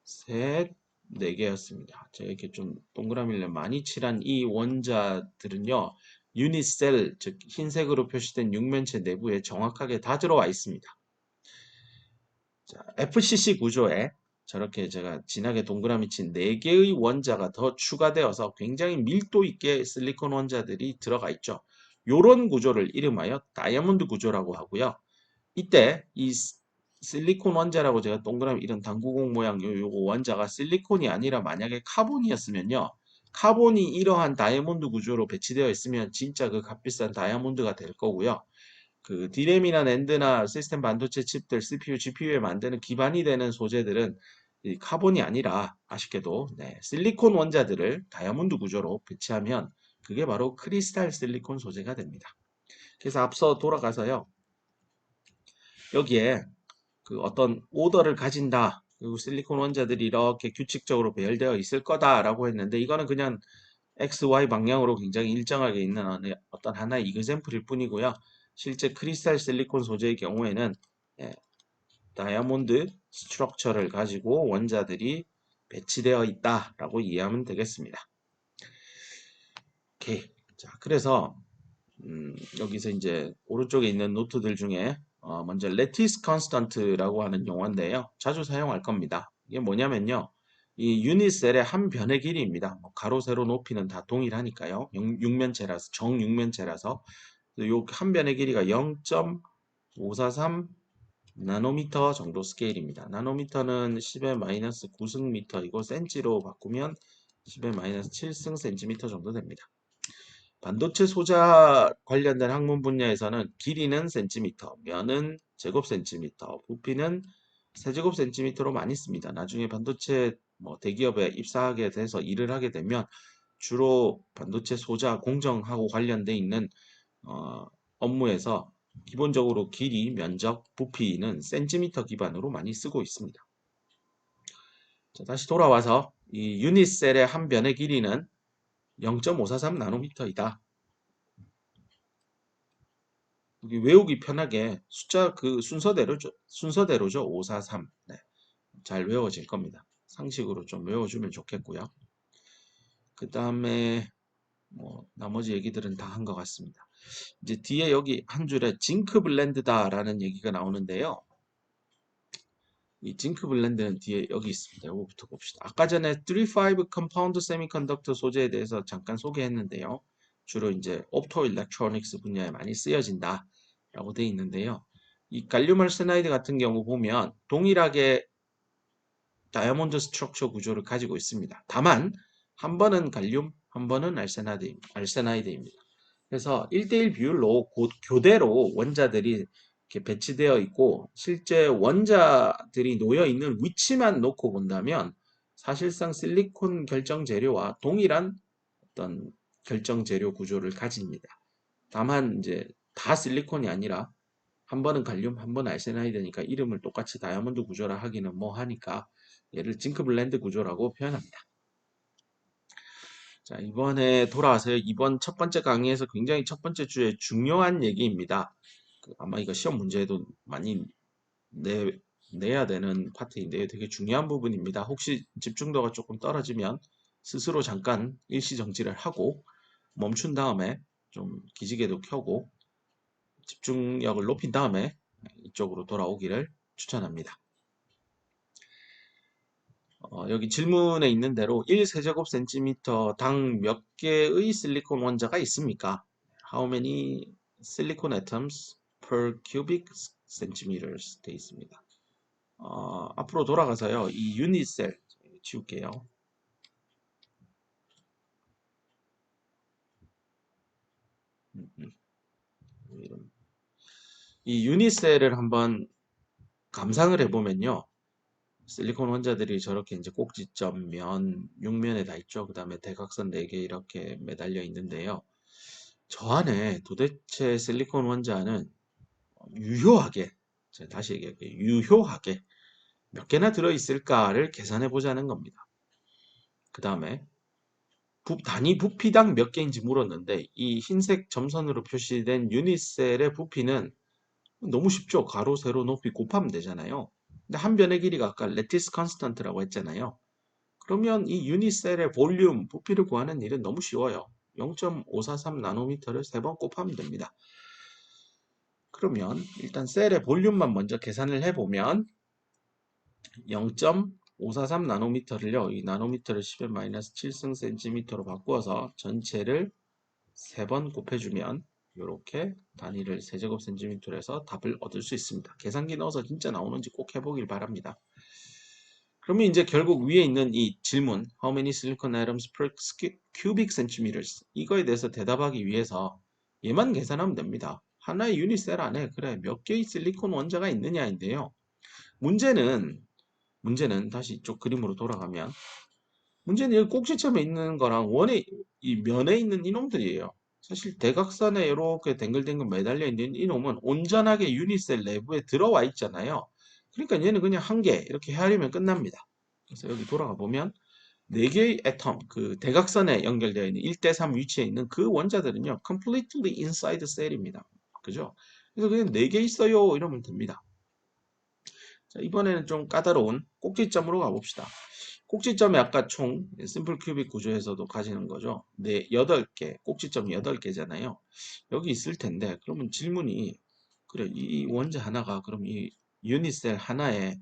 셋, 4개였습니다. 제가 이렇게 좀 동그라미를 많이 칠한 이 원자들은요. 유니셀, 즉 흰색으로 표시된 육면체 내부에 정확하게 다 들어와 있습니다. 자, FCC 구조에 저렇게 제가 진하게 동그라미 친 4개의 원자가 더 추가되어서 굉장히 밀도 있게 실리콘 원자들이 들어가 있죠. 이런 구조를 이름하여 다이아몬드 구조라고 하고요. 이때 이 실리콘 원자라고 제가 동그라미 이런 당구공 모양 요거 원자가 실리콘이 아니라 만약에 카본이었으면요. 카본이 이러한 다이아몬드 구조로 배치되어 있으면 진짜 그 값비싼 다이아몬드가 될 거고요. 그 D램이나 낸드나 시스템 반도체 칩들 CPU, GPU에 만드는 기반이 되는 소재들은 이 카본이 아니라 아쉽게도 네, 실리콘 원자들을 다이아몬드 구조로 배치하면 그게 바로 크리스탈 실리콘 소재가 됩니다. 그래서 앞서 돌아가서요. 여기에 그 어떤 오더를 가진다. 그리고 실리콘 원자들이 이렇게 규칙적으로 배열되어 있을 거다라고 했는데 이거는 그냥 X, Y 방향으로 굉장히 일정하게 있는 어떤 하나의 이그샘플일 뿐이고요. 실제 크리스탈 실리콘 소재의 경우에는 예, 다이아몬드 스트럭처를 가지고 원자들이 배치되어 있다라고 이해하면 되겠습니다. 오케이. 자, 그래서 여기서 이제 오른쪽에 있는 노트들 중에 먼저 레티스 컨스턴트라고 하는 용어인데요. 자주 사용할 겁니다. 이게 뭐냐면요. 이 유니셀의 한 변의 길이입니다. 뭐 가로, 세로, 높이는 다 동일하니까요. 육면체라서, 정육면체라서. 요 한 변의 길이가 0.543 나노미터 정도 스케일입니다. 나노미터는 10의 마이너스 9승미터이고 센치로 바꾸면 10의 마이너스 7승 센티미터 정도 됩니다. 반도체 소자 관련된 학문 분야에서는 길이는 센티미터, 면은 제곱 센티미터, 부피는 세제곱 센티미터로 많이 씁니다. 나중에 반도체 대기업에 입사하게 돼서 일을 하게 되면 주로 반도체 소자 공정하고 관련돼 있는 업무에서 기본적으로 길이, 면적, 부피는 센티미터 기반으로 많이 쓰고 있습니다. 자, 다시 돌아와서 이 유니셀의 한 변의 길이는 0.543 나노미터이다. 여기 외우기 편하게 숫자 그 순서대로죠. 543. 네. 잘 외워질 겁니다. 상식으로 좀 외워주면 좋겠고요. 그 다음에 나머지 얘기들은 다 한 것 같습니다. 이제 뒤에 여기 한 줄에 징크 블렌드다라는 얘기가 나오는데요. 이 징크 블렌드는 뒤에 여기 있습니다. 이거부터 봅시다. 아까 전에 3,5 컴파운드 세미컨덕터 소재에 대해서 잠깐 소개했는데요. 주로 이제 옵토 일렉트로닉스 분야에 많이 쓰여진다. 라고 되어 있는데요. 이 갈륨 알세나이드 같은 경우 보면 동일하게 다이아몬드 스트럭처 구조를 가지고 있습니다. 다만 한 번은 갈륨, 한 번은 알세나이드입니다. 그래서 1대1 비율로 교대로 원자들이 이렇게 배치되어 있고 실제 원자들이 놓여 있는 위치만 놓고 본다면 사실상 실리콘 결정 재료와 동일한 어떤 결정 재료 구조를 가집니다. 다만 이제 다 실리콘이 아니라 한 번은 갈륨, 한 번은 알세나이드니까 이름을 똑같이 다이아몬드 구조라 하기는 뭐 하니까 얘를 징크 블렌드 구조라고 표현합니다. 자, 이번에 돌아와서요. 이번 첫 번째 강의에서 굉장히 첫 번째 주에 중요한 얘기입니다. 아마 이거 시험 문제에도 많이 내야 되는 파트인데요. 되게 중요한 부분입니다. 혹시 집중도가 조금 떨어지면 스스로 잠깐 일시 정지를 하고 멈춘 다음에 좀 기지개도 켜고 집중력을 높인 다음에 이쪽으로 돌아오기를 추천합니다. 여기 질문에 있는 대로 1세제곱센티미터 당 몇 개의 실리콘 원자가 있습니까? How many silicon atoms per cubic centimeters 되어 있습니다. 앞으로 돌아가서요. 이 유닛셀 지울게요. 이 유닛셀을 한번 감상을 해보면요. 실리콘 원자들이 저렇게 이제 꼭지점, 면, 육면에 다 있죠. 그 다음에 대각선 4개 이렇게 매달려 있는데요. 저 안에 도대체 실리콘 원자는 유효하게, 제가 다시 얘기할게요. 유효하게 몇 개나 들어있을까를 계산해 보자는 겁니다. 그 다음에 단위 부피당 몇 개인지 물었는데 이 흰색 점선으로 표시된 유닛셀의 부피는 너무 쉽죠. 가로, 세로, 높이 곱하면 되잖아요. 근데 한 변의 길이가 아까 레티스 컨스턴트라고 했잖아요. 그러면 이 유닛셀의 볼륨, 부피를 구하는 일은 너무 쉬워요. 0.543 나노미터를 3번 곱하면 됩니다. 그러면 일단 셀의 볼륨만 먼저 계산을 해보면 0.543 나노미터를요. 이 나노미터를 10의 마이너스 7승 센티미터로 바꾸어서 전체를 3번 곱해주면 이렇게 단위를 세제곱 센티미터로 해서 답을 얻을 수 있습니다. 계산기 넣어서 진짜 나오는지 꼭 해보길 바랍니다. 그러면 이제 결국 위에 있는 이 질문 How many silicon atoms per cubic centimeters 이거에 대해서 대답하기 위해서 얘만 계산하면 됩니다. 하나의 유닛셀 안에 그래 몇 개의 실리콘 원자가 있느냐인데요. 문제는 다시 이쪽 그림으로 돌아가면 문제는 여기 꼭지점에 있는 거랑 이 면에 있는 이놈들이에요. 사실 대각선에 이렇게 댕글댕글 매달려 있는 이놈은 온전하게 유닛셀 내부에 들어와 있잖아요. 그러니까 얘는 그냥 한 개 이렇게 헤아리면 끝납니다. 그래서 여기 돌아가 보면 4개의 애텀, 그 대각선에 연결되어 있는 1대3 위치에 있는 그 원자들은요, completely inside cell입니다. 그죠? 그래서 그냥 4개 있어요. 이러면 됩니다. 자, 이번에는 좀 까다로운 꼭지점으로 가봅시다. 꼭지점이 아까 총 심플 큐빅 구조에서도 가지는 거죠. 8개, 꼭지점이 8개잖아요. 여기 있을 텐데, 그러면 질문이, 그래, 이 원자 하나가 그럼 이 유닛셀 하나에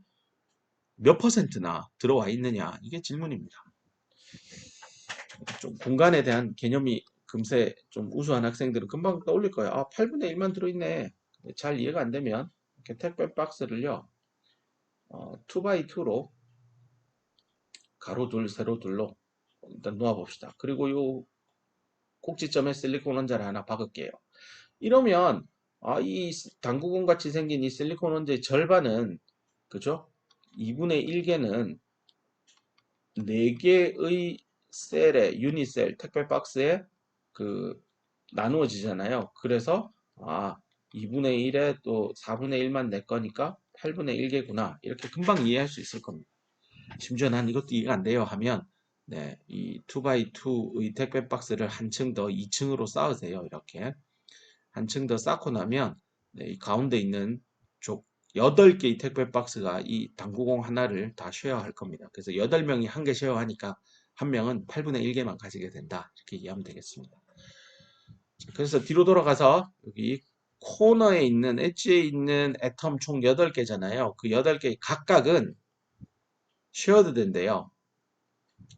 몇 퍼센트나 들어와 있느냐? 이게 질문입니다. 좀 공간에 대한 개념이 금세 좀 우수한 학생들은 금방 떠올릴 거예요. 아, 8분의 1만 들어있네. 잘 이해가 안 되면 이렇게 택배 박스를요, 2x2로 가로 둘, 세로 둘로 일단 놓아봅시다. 그리고 요 꼭지점에 실리콘 원자를 하나 박을게요. 이러면 이 당구공 같이 생긴 이 실리콘 원자의 절반은 그죠? 2분의 1개는 4개의 셀에 유닛셀 택배 박스에 그 나누어지잖아요. 그래서 2분의 1에 또 4분의 1만 내 거니까 8분의 1개구나. 이렇게 금방 이해할 수 있을 겁니다. 심지어 난 이것도 이해가 안 돼요 하면 네, 이 2x2의 택배 박스를 한층 더 2층으로 쌓으세요. 이렇게 한 층 더 쌓고 나면 네, 이 가운데 있는 쪽 8개의 택배 박스가 이 당구공 하나를 다 쉐어할 겁니다. 그래서 8명이 한 개 쉐어하니까 한 명은 8분의 1개만 가지게 된다. 이렇게 이해하면 되겠습니다. 그래서 뒤로 돌아가서 여기 코너에 있는 엣지에 있는 애텀 총 8개잖아요. 그 8개 각각은 쉐어드 된대요.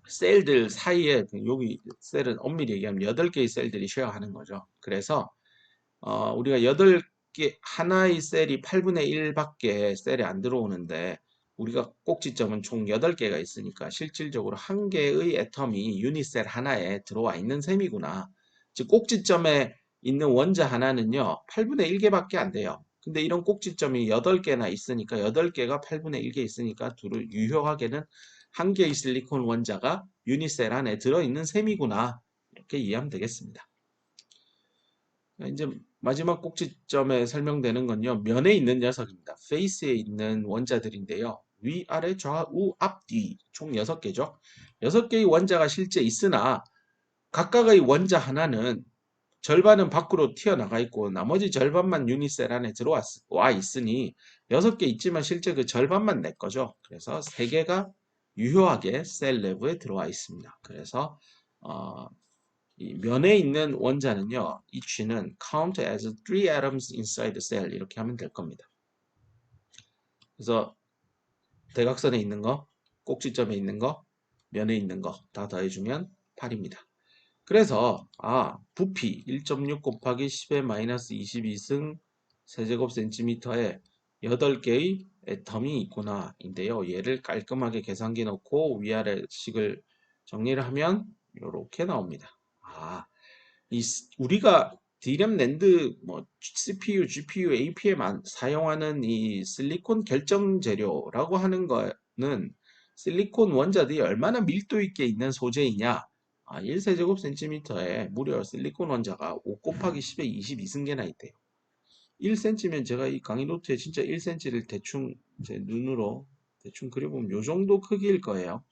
셀들 사이에 여기 셀은 엄밀히 얘기하면 8개의 셀들이 쉐어하는 거죠. 그래서 우리가 8 하나의 셀이 8분의 1밖에 셀이 안 들어오는데 우리가 꼭지점은 총 8개가 있으니까 실질적으로 한 개의 애텀이 유니셀 하나에 들어와 있는 셈이구나. 즉 꼭지점에 있는 원자 하나는요 8분의 1개밖에 안 돼요. 근데 이런 꼭지점이 8개나 있으니까 8개가 8분의 1개 있으니까 둘을 유효하게는 한 개의 실리콘 원자가 유니셀 안에 들어있는 셈이구나. 이렇게 이해하면 되겠습니다. 이제 마지막 꼭지점에 설명되는 건요. 면에 있는 녀석입니다. 페이스에 있는 원자들인데요. 위, 아래, 좌우, 앞, 뒤 총 6개죠. 6개의 원자가 실제 있으나 각각의 원자 하나는 절반은 밖으로 튀어나가 있고 나머지 절반만 유니셀 안에 들어와 있으니 6개 있지만 실제 그 절반만 내 거죠. 그래서 3개가 유효하게 셀 내부에 들어와 있습니다. 그래서 이 면에 있는 원자는요, 이 G는 count as 3 atoms inside the cell 이렇게 하면 될 겁니다. 그래서 대각선에 있는 거, 꼭지점에 있는 거, 면에 있는 거 다 더해주면 8입니다. 그래서 부피 1.6 곱하기 10의 마이너스 22승 세제곱 센티미터에 8개의 애텀이 있구나 인데요. 얘를 깔끔하게 계산기 넣고 위아래 식을 정리를 하면 이렇게 나옵니다. 우리가 D램, 낸드, CPU, GPU, AP에 사용하는 이 실리콘 결정 재료라고 하는 거는 실리콘 원자들이 얼마나 밀도 있게 있는 소재이냐. 1세제곱 센티미터에 무려 실리콘 원자가 5 곱하기 10의 22승계나 있대요. 1cm면 제가 이 강의 노트에 진짜 1cm를 대충 제 눈으로 대충 그려보면 요 정도 크기일 거예요.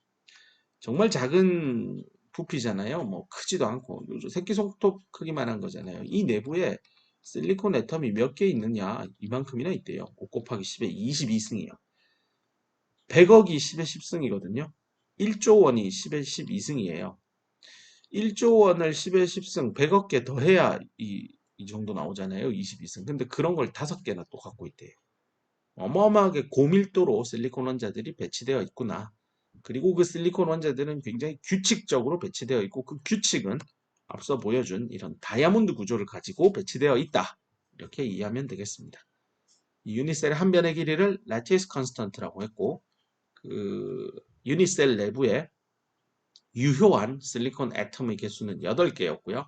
정말 작은 부피잖아요. 뭐 크지도 않고 새끼손톱 크기만 한 거잖아요. 이 내부에 실리콘 애텀이 몇 개 있느냐 이만큼이나 있대요. 5 곱하기 10의 22승이요. 100억이 10의 10승이거든요. 1조 원이 10의 12승이에요. 1조 원을 10의 10승 100억 개 더해야 이 정도 나오잖아요. 22승. 근데 그런 걸 5개나 또 갖고 있대요. 어마어마하게 고밀도로 실리콘 원자들이 배치되어 있구나. 그리고 그 실리콘 원자들은 굉장히 규칙적으로 배치되어 있고 그 규칙은 앞서 보여준 이런 다이아몬드 구조를 가지고 배치되어 있다. 이렇게 이해하면 되겠습니다. 이 유니셀의 한 변의 길이를 라티스 컨스턴트라고 했고 그 유니셀 내부에 유효한 실리콘 애텀의 개수는 8개였고요.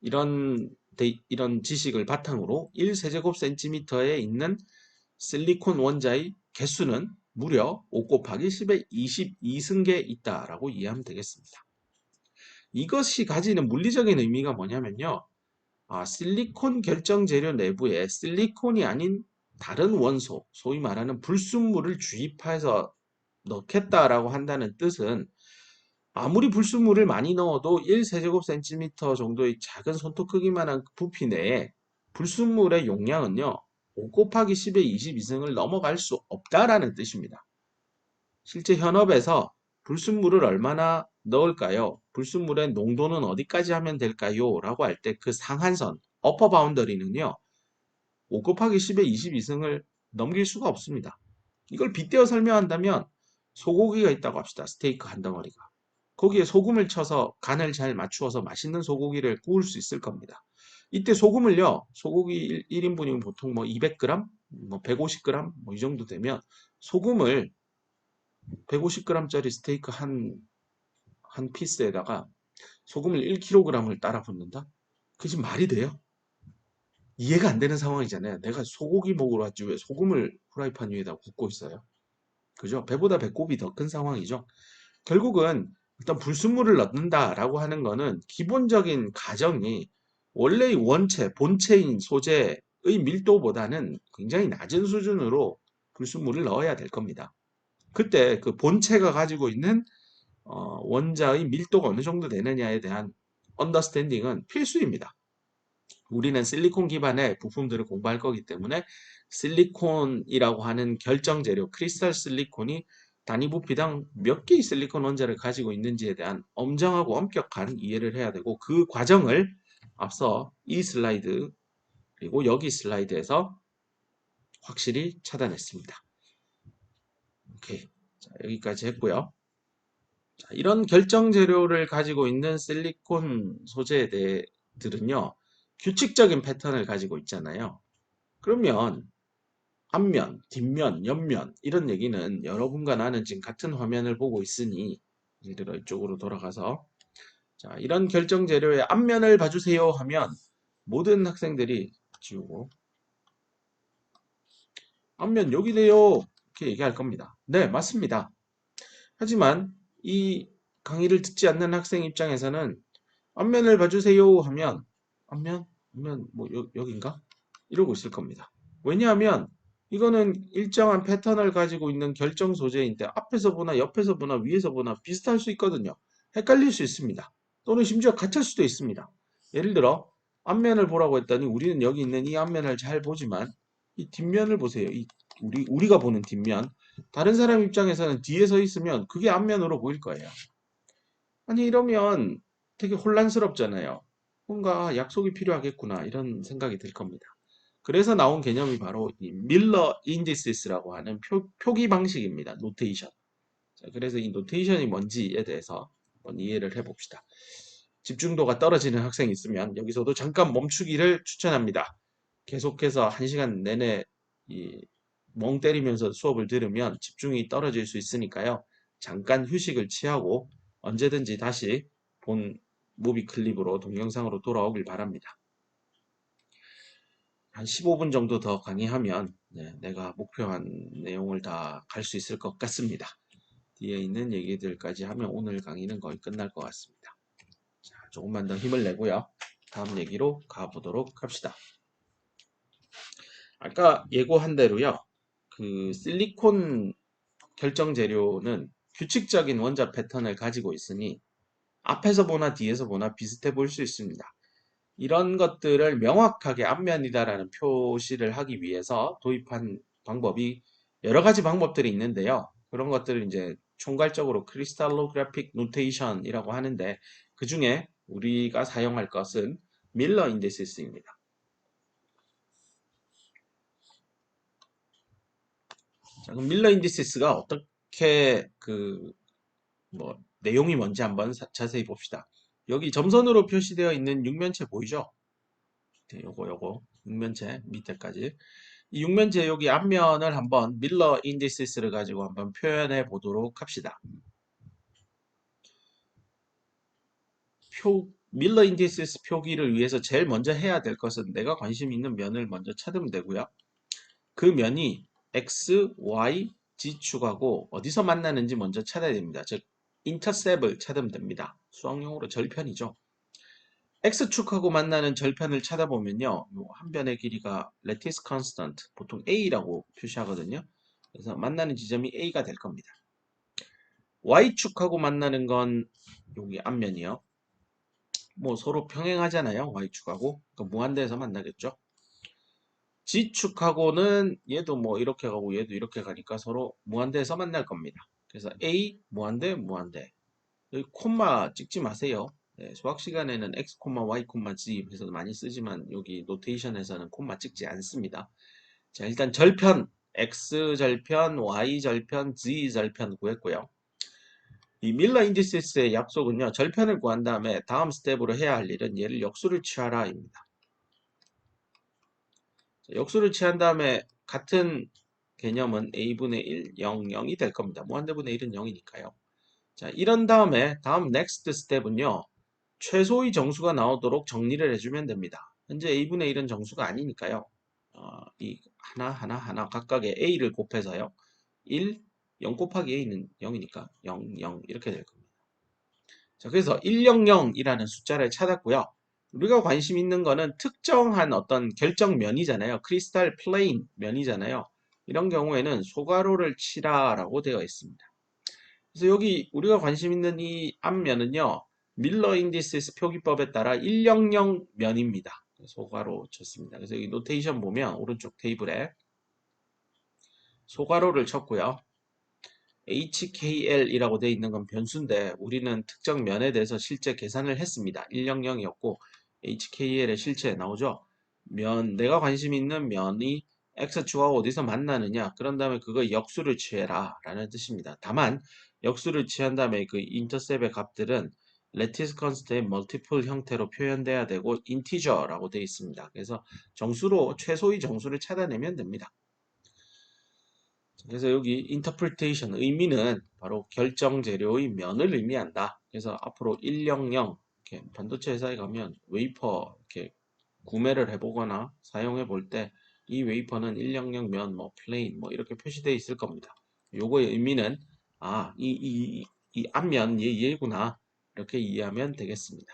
이런 지식을 바탕으로 1세제곱 센티미터에 있는 실리콘 원자의 개수는 무려 5 곱하기 10의 22승계에 있다라고 이해하면 되겠습니다. 이것이 가지는 물리적인 의미가 뭐냐면요. 실리콘 결정 재료 내부에 실리콘이 아닌 다른 원소, 소위 말하는 불순물을 주입해서 넣겠다라고 한다는 뜻은 아무리 불순물을 많이 넣어도 1세제곱 센티미터 정도의 작은 손톱 크기만한 부피 내에 불순물의 용량은요. 5 곱하기 10의 22승을 넘어갈 수 없다라는 뜻입니다. 실제 현업에서 불순물을 얼마나 넣을까요? 불순물의 농도는 어디까지 하면 될까요? 라고 할 때 그 상한선, 어퍼 바운더리는요. 5 곱하기 10의 22승을 넘길 수가 없습니다. 이걸 빗대어 설명한다면 소고기가 있다고 합시다. 스테이크 한 덩어리가. 거기에 소금을 쳐서 간을 잘 맞추어서 맛있는 소고기를 구울 수 있을 겁니다. 이때 소금을요. 소고기 1인분이면 보통 뭐 200g, 뭐 150g 뭐 이 정도 되면 소금을 150g짜리 스테이크 한 피스에다가 소금을 1kg을 따라 붓는다? 그게 지금 말이 돼요? 이해가 안 되는 상황이잖아요. 내가 소고기 먹으러 왔지 왜 소금을 프라이팬 위에다 굽고 있어요? 그죠? 배보다 배꼽이 더 큰 상황이죠. 결국은 일단 불순물을 넣는다라고 하는 거는 기본적인 가정이 원래의 원체, 본체인 소재의 밀도보다는 굉장히 낮은 수준으로 불순물을 넣어야 될 겁니다. 그때 그 본체가 가지고 있는 원자의 밀도가 어느 정도 되느냐에 대한 언더스탠딩은 필수입니다. 우리는 실리콘 기반의 부품들을 공부할 거기 때문에 실리콘이라고 하는 결정 재료, 크리스탈 실리콘이 단위 부피당 몇 개의 실리콘 원자를 가지고 있는지에 대한 엄정하고 엄격한 이해를 해야 되고 그 과정을 앞서 이 슬라이드 그리고 여기 슬라이드에서 확실히 차단했습니다. 오케이. 자, 여기까지 했고요. 자, 이런 결정 재료를 가지고 있는 실리콘 소재들은요, 규칙적인 패턴을 가지고 있잖아요. 그러면 앞면, 뒷면, 옆면 이런 얘기는 여러분과 나는 지금 같은 화면을 보고 있으니 예를 들어 이쪽으로 돌아가서 자, 이런 결정 재료의 앞면을 봐주세요 하면 모든 학생들이 지우고 앞면 여기래요 이렇게 얘기할 겁니다. 네, 맞습니다. 하지만 이 강의를 듣지 않는 학생 입장에서는 앞면을 봐주세요 하면 앞면 뭐 여긴가? 이러고 있을 겁니다. 왜냐하면 이거는 일정한 패턴을 가지고 있는 결정 소재인데 앞에서 보나 옆에서 보나 위에서 보나 비슷할 수 있거든요. 헷갈릴 수 있습니다. 또는 심지어 같을 수도 있습니다. 예를 들어 앞면을 보라고 했더니 우리는 여기 있는 이 앞면을 잘 보지만 이 뒷면을 보세요. 이 우리가 보는 뒷면. 다른 사람 입장에서는 뒤에 서 있으면 그게 앞면으로 보일 거예요. 아니 이러면 되게 혼란스럽잖아요. 뭔가 약속이 필요하겠구나 이런 생각이 들 겁니다. 그래서 나온 개념이 바로 이 밀러 인디시스라고 하는 표기 방식입니다. 노테이션. 자, 그래서 이 노테이션이 뭔지에 대해서 한번 이해를 해봅시다. 집중도가 떨어지는 학생이 있으면 여기서도 잠깐 멈추기를 추천합니다. 계속해서 1시간 내내 멍 때리면서 수업을 들으면 집중이 떨어질 수 있으니까요. 잠깐 휴식을 취하고 언제든지 다시 본 무비 클립으로 동영상으로 돌아오길 바랍니다. 한 15분 정도 더 강의하면 내가 목표한 내용을 다 갈 수 있을 것 같습니다. 뒤에 있는 얘기들까지 하면 오늘 강의는 거의 끝날 것 같습니다. 자, 조금만 더 힘을 내고요. 다음 얘기로 가보도록 합시다. 아까 예고한 대로요. 그 실리콘 결정 재료는 규칙적인 원자 패턴을 가지고 있으니 앞에서 보나 뒤에서 보나 비슷해 보일 수 있습니다. 이런 것들을 명확하게 앞면이다라는 표시를 하기 위해서 도입한 방법이 여러 가지 방법들이 있는데요. 그런 것들을 이제 총괄적으로 크리스탈로그래픽 노테이션이라고 하는데 그 중에 우리가 사용할 것은 밀러 인디시스입니다. 자, 그럼 밀러 인디시스가 어떻게 내용이 뭔지 한번 자세히 봅시다. 여기 점선으로 표시되어 있는 육면체 보이죠? 네, 요거 육면체 밑에까지 이 육면체 여기 앞면을 한번 밀러 인디시스를 가지고 한번 표현해 보도록 합시다. 밀러 인디시스 표기를 위해서 제일 먼저 해야 될 것은 내가 관심 있는 면을 먼저 찾으면 되고요. 그 면이 x, y, z축하고 어디서 만나는지 먼저 찾아야 됩니다. 즉 인터셉을 찾으면 됩니다. 수학용어로 절편이죠. x축하고 만나는 절편을 찾아보면요. 한 변의 길이가 lattice constant, 보통 a라고 표시하거든요. 그래서 만나는 지점이 a가 될 겁니다. y축하고 만나는 건 여기 앞면이요. 뭐 서로 평행하잖아요. y축하고. 그러니까 무한대에서 만나겠죠. g축하고는 얘도 뭐 이렇게 가고 얘도 이렇게 가니까 서로 무한대에서 만날 겁니다. 그래서 a 무한대 무한대. 여기 콤마 찍지 마세요. 네, 수학 시간에는 x, y, z 해서 많이 쓰지만 여기 노테이션에서는 콤마 찍지 않습니다. 자, 일단 절편 x 절편, y 절편, z 절편 구했고요. 이 밀러 인디시스의 약속은요. 절편을 구한 다음에 다음 스텝으로 해야 할 일은 얘를 역수를 취하라 입니다. 자, 역수를 취한 다음에 같은 개념은 a분의 1, 0, 0이 될 겁니다. 무한대분의 1은 0이니까요. 자, 이런 다음에 다음 next 스텝은요. 최소의 정수가 나오도록 정리를 해주면 됩니다. 현재 a분의 1은 정수가 아니니까요. 이 하나 각각의 a를 곱해서요. 1, 0 곱하기 a는 0이니까 0, 0 이렇게 될 겁니다. 자, 그래서 100이라는 숫자를 찾았고요. 우리가 관심 있는 거는 특정한 어떤 결정면이잖아요. 크리스탈 플레인 면이잖아요. 이런 경우에는 소괄호를 치라라고 되어 있습니다. 그래서 여기 우리가 관심 있는 이 앞면은요. 밀러 인디시스 표기법에 따라 100면입니다. 소괄호 쳤습니다. 그래서 여기 노테이션 보면 오른쪽 테이블에 소괄호를 쳤고요. HKL이라고 되어 있는 건 변수인데 우리는 특정 면에 대해서 실제 계산을 했습니다. 100이었고 HKL의 실체에 나오죠. 내가 관심 있는 면이 X축하고 어디서 만나느냐. 그런 다음에 그거 역수를 취해라 라는 뜻입니다. 다만 역수를 취한 다음에 그 인터셉의 값들은 레티스 컨스트의 멀티플 형태로 표현돼야 되고 인티저라고 되어 있습니다. 그래서 정수로 최소의 정수를 찾아내면 됩니다. 그래서 여기 interpretation 의미는 바로 결정 재료의 면을 의미한다. 그래서 앞으로 100 이렇게 반도체 회사에 가면 웨이퍼 이렇게 구매를 해보거나 사용해 볼 때 이 웨이퍼는 100 면, 뭐 플레인 뭐 이렇게 표시되어 있을 겁니다. 요거의 의미는 이 앞면 얘구나 이렇게 이해하면 되겠습니다.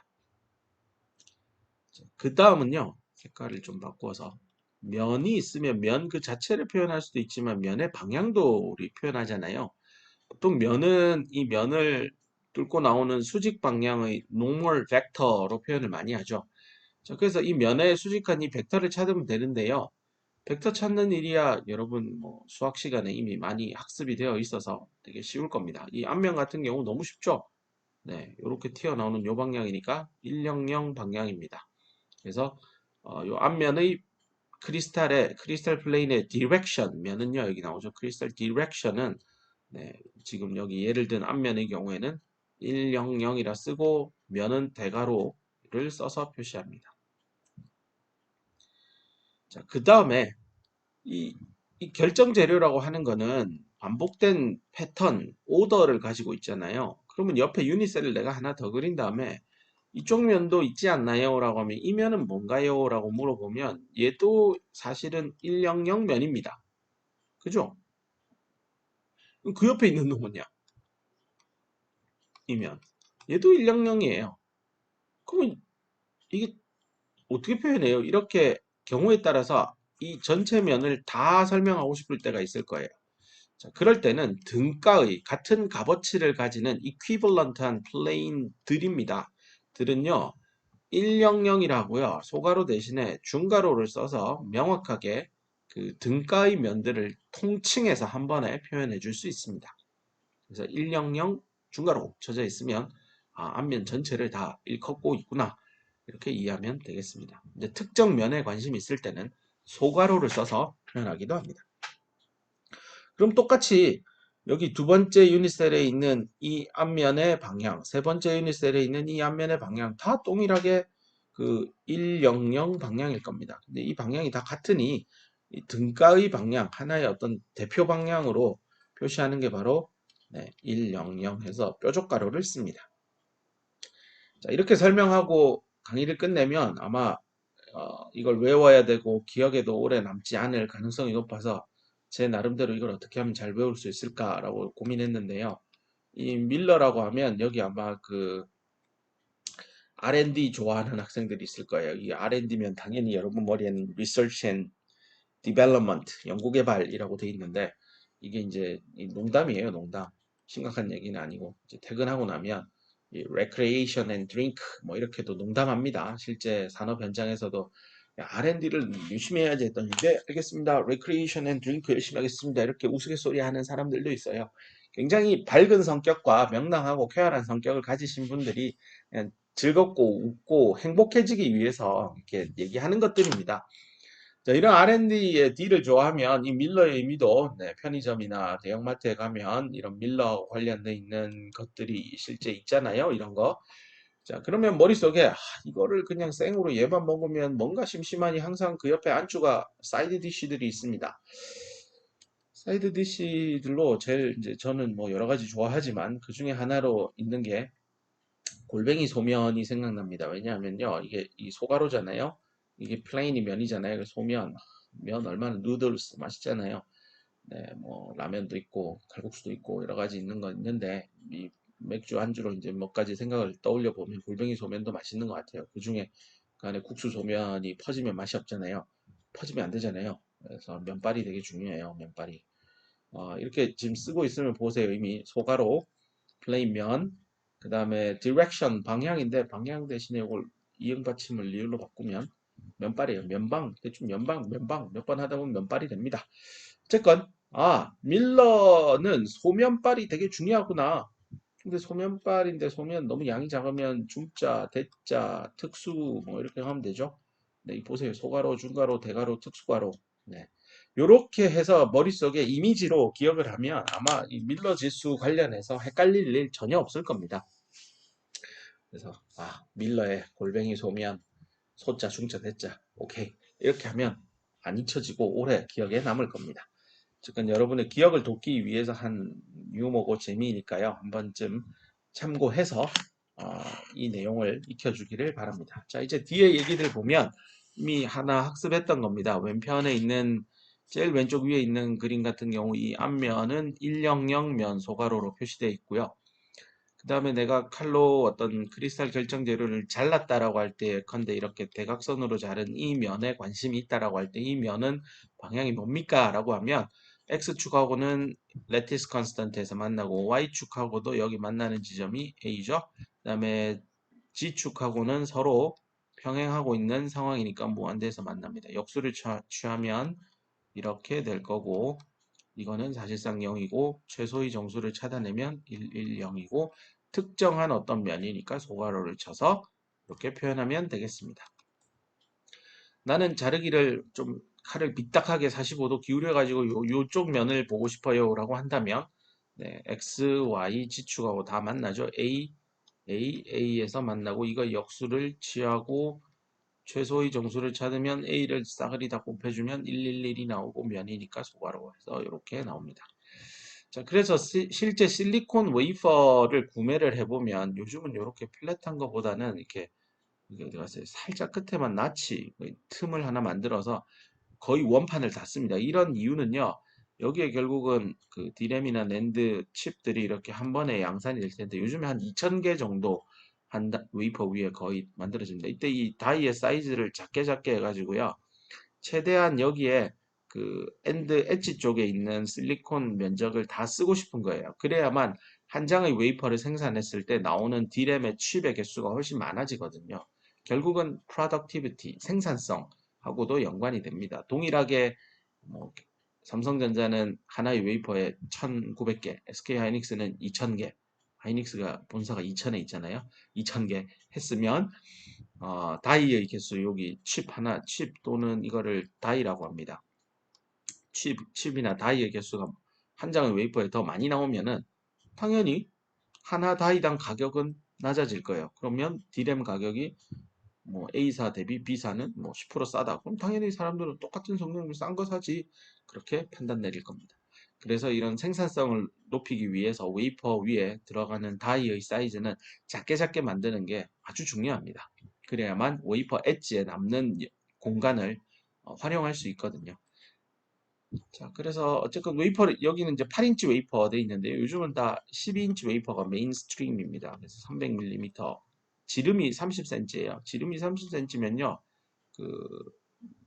그 다음은요, 색깔을 좀 바꿔서 면이 있으면 면 그 자체를 표현할 수도 있지만 면의 방향도 우리 표현하잖아요. 보통 면은 이 면을 뚫고 나오는 수직 방향의 normal vector로 표현을 많이 하죠. 자, 그래서 이 면에 수직한 이 벡터를 찾으면 되는데요. 벡터 찾는 일이야 여러분 뭐 수학 시간에 이미 많이 학습이 되어 있어서 되게 쉬울 겁니다. 이 앞면 같은 경우 너무 쉽죠. 네, 이렇게 튀어나오는 요 방향이니까 100 방향입니다. 그래서 요 앞면의 크리스탈 플레인의 디렉션 면은요 여기 나오죠. 크리스탈 디렉션은 네, 지금 여기 예를 든 앞면의 경우에는 100이라 쓰고 면은 대괄호를 써서 표시합니다. 자, 그 다음에 이 결정 재료라고 하는 거는 반복된 패턴, 오더를 가지고 있잖아요. 그러면 옆에 유닛셀을 내가 하나 더 그린 다음에 이쪽 면도 있지 않나요? 라고 하면 이 면은 뭔가요? 라고 물어보면 얘도 사실은 100 면입니다. 그죠? 그럼 그 옆에 있는 놈은요? 이 면. 얘도 100이에요. 그러면 이게 어떻게 표현해요? 이렇게 경우에 따라서 이 전체 면을 다 설명하고 싶을 때가 있을 거예요. 자, 그럴 때는 등가의 같은 값어치를 가지는 이퀴벌런트한 플레인들입니다. 들은요. 100이라고요. 소가로 대신에 중가로를 써서 명확하게 그 등가의 면들을 통칭해서 한 번에 표현해 줄 수 있습니다. 그래서 100 중가로 쳐져 있으면 앞면 전체를 다 일컫고 있구나. 이렇게 이해하면 되겠습니다. 이제 특정 면에 관심이 있을 때는 소가로를 써서 표현하기도 합니다. 그럼 똑같이 여기 두 번째 유닛셀에 있는 이 앞면의 방향, 세 번째 유닛셀에 있는 이 앞면의 방향 다 동일하게 그 100 방향일 겁니다. 근데 이 방향이 다 같으니 이 등가의 방향, 하나의 어떤 대표 방향으로 표시하는 게 바로 100 해서 뾰족가로를 씁니다. 자, 이렇게 설명하고 강의를 끝내면 아마 이걸 외워야 되고 기억에도 오래 남지 않을 가능성이 높아서 제 나름대로 이걸 어떻게 하면 잘 외울 수 있을까라고 고민했는데요. 이 밀러라고 하면 여기 아마 그 R&D 좋아하는 학생들이 있을 거예요. 이 R&D면 당연히 여러분 머리에는 Research and Development, 연구개발이라고 돼 있는데 이게 이제 농담이에요, 농담. 심각한 얘기는 아니고 이제 퇴근하고 나면 이 Recreation and Drink 뭐 이렇게도 농담합니다. 실제 산업 현장에서도 R&D를 열심히 해야지 했더니 네 알겠습니다. Recreation and Drink 열심히 하겠습니다. 이렇게 우스갯소리 하는 사람들도 있어요. 굉장히 밝은 성격과 명랑하고 쾌활한 성격을 가지신 분들이 그냥 즐겁고 웃고 행복해지기 위해서 이렇게 얘기하는 것들입니다. 자, 이런 R&D의 D를 좋아하면 이 밀러의 의미도 편의점이나 대형마트에 가면 이런 밀러 관련돼 있는 것들이 실제 있잖아요. 이런 거. 자, 그러면 머릿속에 이거를 그냥 생으로 얘만 먹으면 뭔가 심심하니 항상 그 옆에 안주가 사이드 디쉬들이 있습니다. 사이드 디쉬들로 제일 이제 저는 뭐 여러 가지 좋아하지만 그 중에 하나로 있는 게 골뱅이 소면이 생각납니다. 왜냐하면요, 이게 이 소가루잖아요. 이게 플레인이 면이잖아요. 소면, 면 얼마나 누들스 맛있잖아요. 네, 뭐 라면도 있고 칼국수도 있고 여러 가지 있는 거 있는데 이 맥주 안주로 이제 몇 가지 생각을 떠올려 보면 골뱅이 소면도 맛있는 것 같아요. 그 중에 그 안에 국수 소면이 퍼지면 맛이 없잖아요. 퍼지면 안 되잖아요. 그래서 면발이 되게 중요해요. 면발이. 이렇게 지금 쓰고 있으면 보세요. 이미 소가루, 플레인 면, 그 다음에 direction 방향인데 방향 대신에 이걸 이응 받침을 리을로 바꾸면 면발이에요. 면방 대충 면방 몇 번 하다 보면 면발이 됩니다. 어쨌건 밀러는 소면발이 되게 중요하구나. 근데 소면발인데 소면 너무 양이 작으면 중자, 대자, 특수 뭐 이렇게 하면 되죠. 네, 보세요. 소가로, 중가로, 대가로, 특수가로. 네. 요렇게 해서 머릿속에 이미지로 기억을 하면 아마 이 밀러 지수 관련해서 헷갈릴 일 전혀 없을 겁니다. 그래서 밀러의 골뱅이 소면 소자 중자 대자 오케이 이렇게 하면 안 잊혀지고 오래 기억에 남을 겁니다. 어쨌든 여러분의 기억을 돕기 위해서 한 유머고 재미이니까요. 한 번쯤 참고해서 이 내용을 익혀주기를 바랍니다. 자, 이제 뒤에 얘기들 보면 이미 하나 학습했던 겁니다. 왼편에 있는 제일 왼쪽 위에 있는 그림 같은 경우 이 앞면은 100면 소가로로 표시되어 있고요. 그 다음에 내가 칼로 어떤 크리스탈 결정 재료를 잘랐다라고 할 때 컨대 이렇게 대각선으로 자른 이 면에 관심이 있다라고 할 때 이 면은 방향이 뭡니까? 라고 하면 X축하고는 레티스 컨스턴트에서 만나고 Y축하고도 여기 만나는 지점이 A죠. 그 다음에 G축하고는 서로 평행하고 있는 상황이니까 무한대에서 만납니다. 역수를 취하면 이렇게 될 거고 이거는 사실상 0이고 최소의 정수를 찾아내면 1, 1, 0이고 특정한 어떤 면이니까 소괄호를 쳐서 이렇게 표현하면 되겠습니다. 나는 자르기를 좀 칼을 삐딱하게 45도 기울여 가지고 요쪽 면을 보고 싶어요 라고 한다면 네, X, Y, G축하고 다 만나죠. A에서 만나고 이거 역수를 취하고 최소의 정수를 찾으면 A를 싸그리 다 곱해주면 111이 나오고 면이니까 소괄호 해서 이렇게 나옵니다. 자, 그래서 실제 실리콘 웨이퍼를 구매를 해보면 요즘은 이렇게 플랫한 것보다는 이렇게 어디 갔어요? 살짝 끝에만 나치 틈을 하나 만들어서 거의 원판을 다 씁니다. 이런 이유는요. 여기에 결국은 그 디램이나 낸드 칩들이 이렇게 한 번에 양산이 될 텐데 요즘에 한 2000개 정도 한 웨이퍼 위에 거의 만들어집니다. 이때 이 다이의 사이즈를 작게 해가지고요. 최대한 여기에 그 엔드 엣지 쪽에 있는 실리콘 면적을 다 쓰고 싶은 거예요. 그래야만 한 장의 웨이퍼를 생산했을 때 나오는 디램의 칩의 개수가 훨씬 많아지거든요. 결국은 productivity, 생산성하고도 연관이 됩니다. 동일하게 뭐 삼성전자는 하나의 웨이퍼에 1900개, SK 하이닉스는 2000개, 하이닉스가 본사가 2000에 있잖아요. 2000개 했으면 다이의 개수 여기 칩 또는 이거를 다이라고 합니다. 칩이나 다이의 개수가 한 장의 웨이퍼에 더 많이 나오면은 당연히 하나 다이당 가격은 낮아질 거예요. 그러면 D램 가격이 뭐 A사 대비 B사는 뭐 10% 싸다. 그럼 당연히 사람들은 똑같은 성능을 싼 거 사지. 그렇게 판단 내릴 겁니다. 그래서 이런 생산성을 높이기 위해서 웨이퍼 위에 들어가는 다이의 사이즈는 작게 만드는 게 아주 중요합니다. 그래야만 웨이퍼 엣지에 남는 공간을 활용할 수 있거든요. 자, 그래서 어쨌든 웨이퍼를 여기는 이제 8인치 웨이퍼 돼 있는데 요즘은 다 12인치 웨이퍼가 메인스트림입니다. 그래서 300mm 지름이 30cm예요. 지름이 30cm면요. 그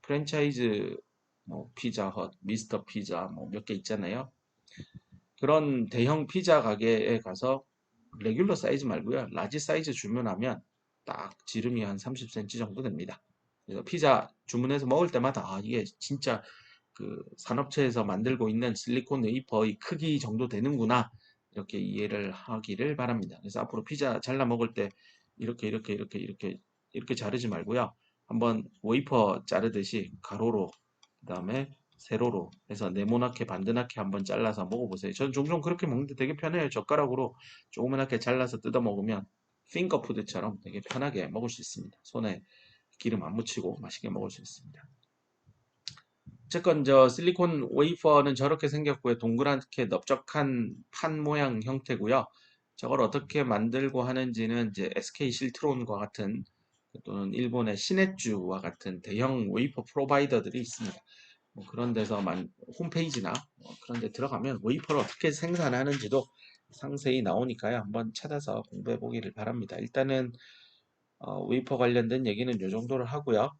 프랜차이즈 뭐 피자헛, 미스터 피자 뭐 몇 개 있잖아요. 그런 대형 피자 가게에 가서 레귤러 사이즈 말고요. 라지 사이즈 주문하면 딱 지름이 한 30cm 정도 됩니다. 그래서 피자 주문해서 먹을 때마다 이게 진짜 그 산업체에서 만들고 있는 실리콘 웨이퍼의 크기 정도 되는구나 이렇게 이해를 하기를 바랍니다. 그래서 앞으로 피자 잘라 먹을 때 이렇게 자르지 말고요. 한번 웨이퍼 자르듯이 가로로 그다음에 세로로 해서 네모나게 반듯하게 한번 잘라서 먹어보세요. 저는 종종 그렇게 먹는데 되게 편해요. 젓가락으로 조그맣게 잘라서 뜯어 먹으면 핑거푸드처럼 되게 편하게 먹을 수 있습니다. 손에 기름 안 묻히고 맛있게 먹을 수 있습니다. 어쨌건 저 실리콘 웨이퍼는 저렇게 생겼고요. 동그랗게 넓적한 판 모양 형태고요. 저걸 어떻게 만들고 하는지는 이제 SK 실트론과 같은 또는 일본의 시네주와 같은 대형 웨이퍼 프로바이더들이 있습니다. 뭐 그런 데서 홈페이지나 그런 데 들어가면 웨이퍼를 어떻게 생산하는지도 상세히 나오니까요. 한번 찾아서 공부해 보기를 바랍니다. 일단은 웨이퍼 관련된 얘기는 이 정도를 하고요.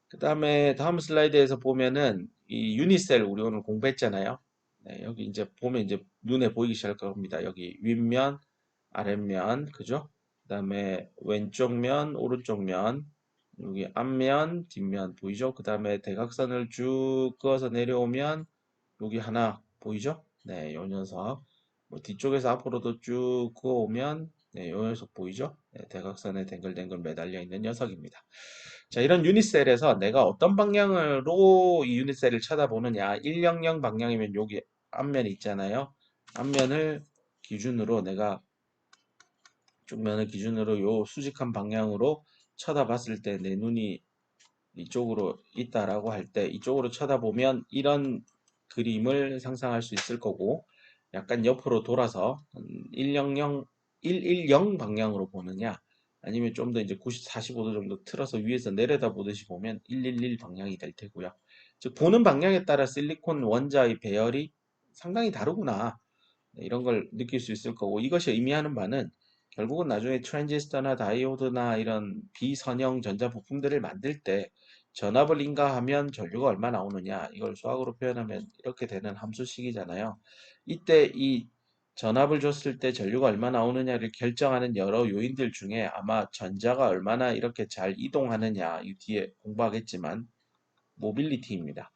그 다음에 다음 슬라이드에서 보면은 이 유니셀 우리 오늘 공부했잖아요. 네, 여기 이제 보면 이제 눈에 보이기 시작할 겁니다. 여기 윗면, 아랫면, 그죠? 그 다음에 왼쪽 면, 오른쪽 면, 여기 앞면, 뒷면 보이죠? 그 다음에 대각선을 쭉 그어서 내려오면 여기 하나 보이죠? 네, 요 녀석. 뭐 뒤쪽에서 앞으로도 쭉 그어오면 네, 요 녀석 보이죠? 네, 대각선에 댕글댕글 매달려 있는 녀석입니다. 자, 이런 유니셀에서 내가 어떤 방향으로 이 유니셀을 쳐다보느냐. 100 방향이면 여기 앞면이 있잖아요. 앞면을 기준으로 내가 쭉 면을 기준으로 요 수직한 방향으로 쳐다봤을 때 내 눈이 이쪽으로 있다라고 할 때 이쪽으로 쳐다보면 이런 그림을 상상할 수 있을 거고, 약간 옆으로 돌아서 110 방향으로 보느냐, 아니면 좀 더 이제 45도 정도 틀어서 위에서 내려다 보듯이 보면 111 방향이 될 테고요. 즉 보는 방향에 따라 실리콘 원자의 배열이 상당히 다르구나, 네, 이런 걸 느낄 수 있을 거고, 이것이 의미하는 바는 결국은 나중에 트랜지스터나 다이오드나 이런 비선형 전자 부품들을 만들 때 전압을 인가하면 전류가 얼마 나오느냐, 이걸 수학으로 표현하면 이렇게 되는 함수식이잖아요. 이때 이 전압을 줬을 때 전류가 얼마 나오느냐를 결정하는 여러 요인들 중에 아마 전자가 얼마나 이렇게 잘 이동하느냐, 이 뒤에 공부하겠지만 모빌리티입니다.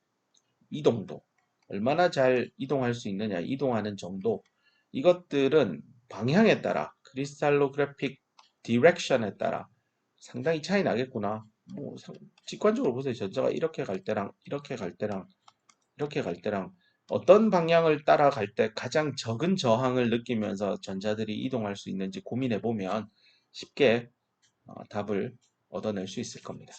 이동도. 얼마나 잘 이동할 수 있느냐, 이동하는 정도. 이것들은 방향에 따라, 크리스탈로그래픽 디렉션에 따라 상당히 차이 나겠구나. 뭐 직관적으로 보세요. 전자가 이렇게 갈 때랑 이렇게 갈 때랑 이렇게 갈 때랑 어떤 방향을 따라갈 때 가장 적은 저항을 느끼면서 전자들이 이동할 수 있는지 고민해 보면 쉽게 답을 얻어낼 수 있을 겁니다.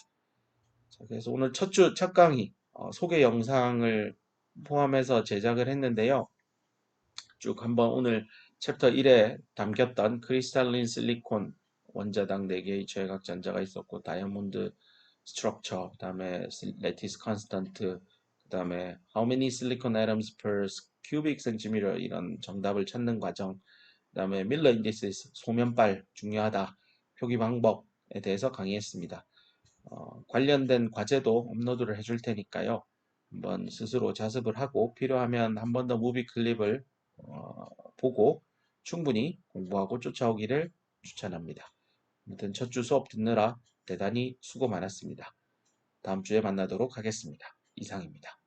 자, 그래서 오늘 첫 강의 소개 영상을 포함해서 제작을 했는데요. 쭉 한번 오늘 챕터 1에 담겼던 크리스탈린 실리콘 원자당 4개의 최각 전자가 있었고, 다이아몬드 스트럭처, 그 다음에 레티스 컨스턴트, 그 다음에 how many silicon atoms per cubic centimeter, 이런 정답을 찾는 과정, 그 다음에 밀러 인디스 소면발 중요하다, 표기 방법에 대해서 강의했습니다. 관련된 과제도 업로드를 해줄 테니까요. 한번 스스로 자습을 하고 필요하면 한 번 더 무비 클립을 보고 충분히 공부하고 쫓아오기를 추천합니다. 아무튼 첫 주 수업 듣느라 대단히 수고 많았습니다. 다음 주에 만나도록 하겠습니다. 이상입니다.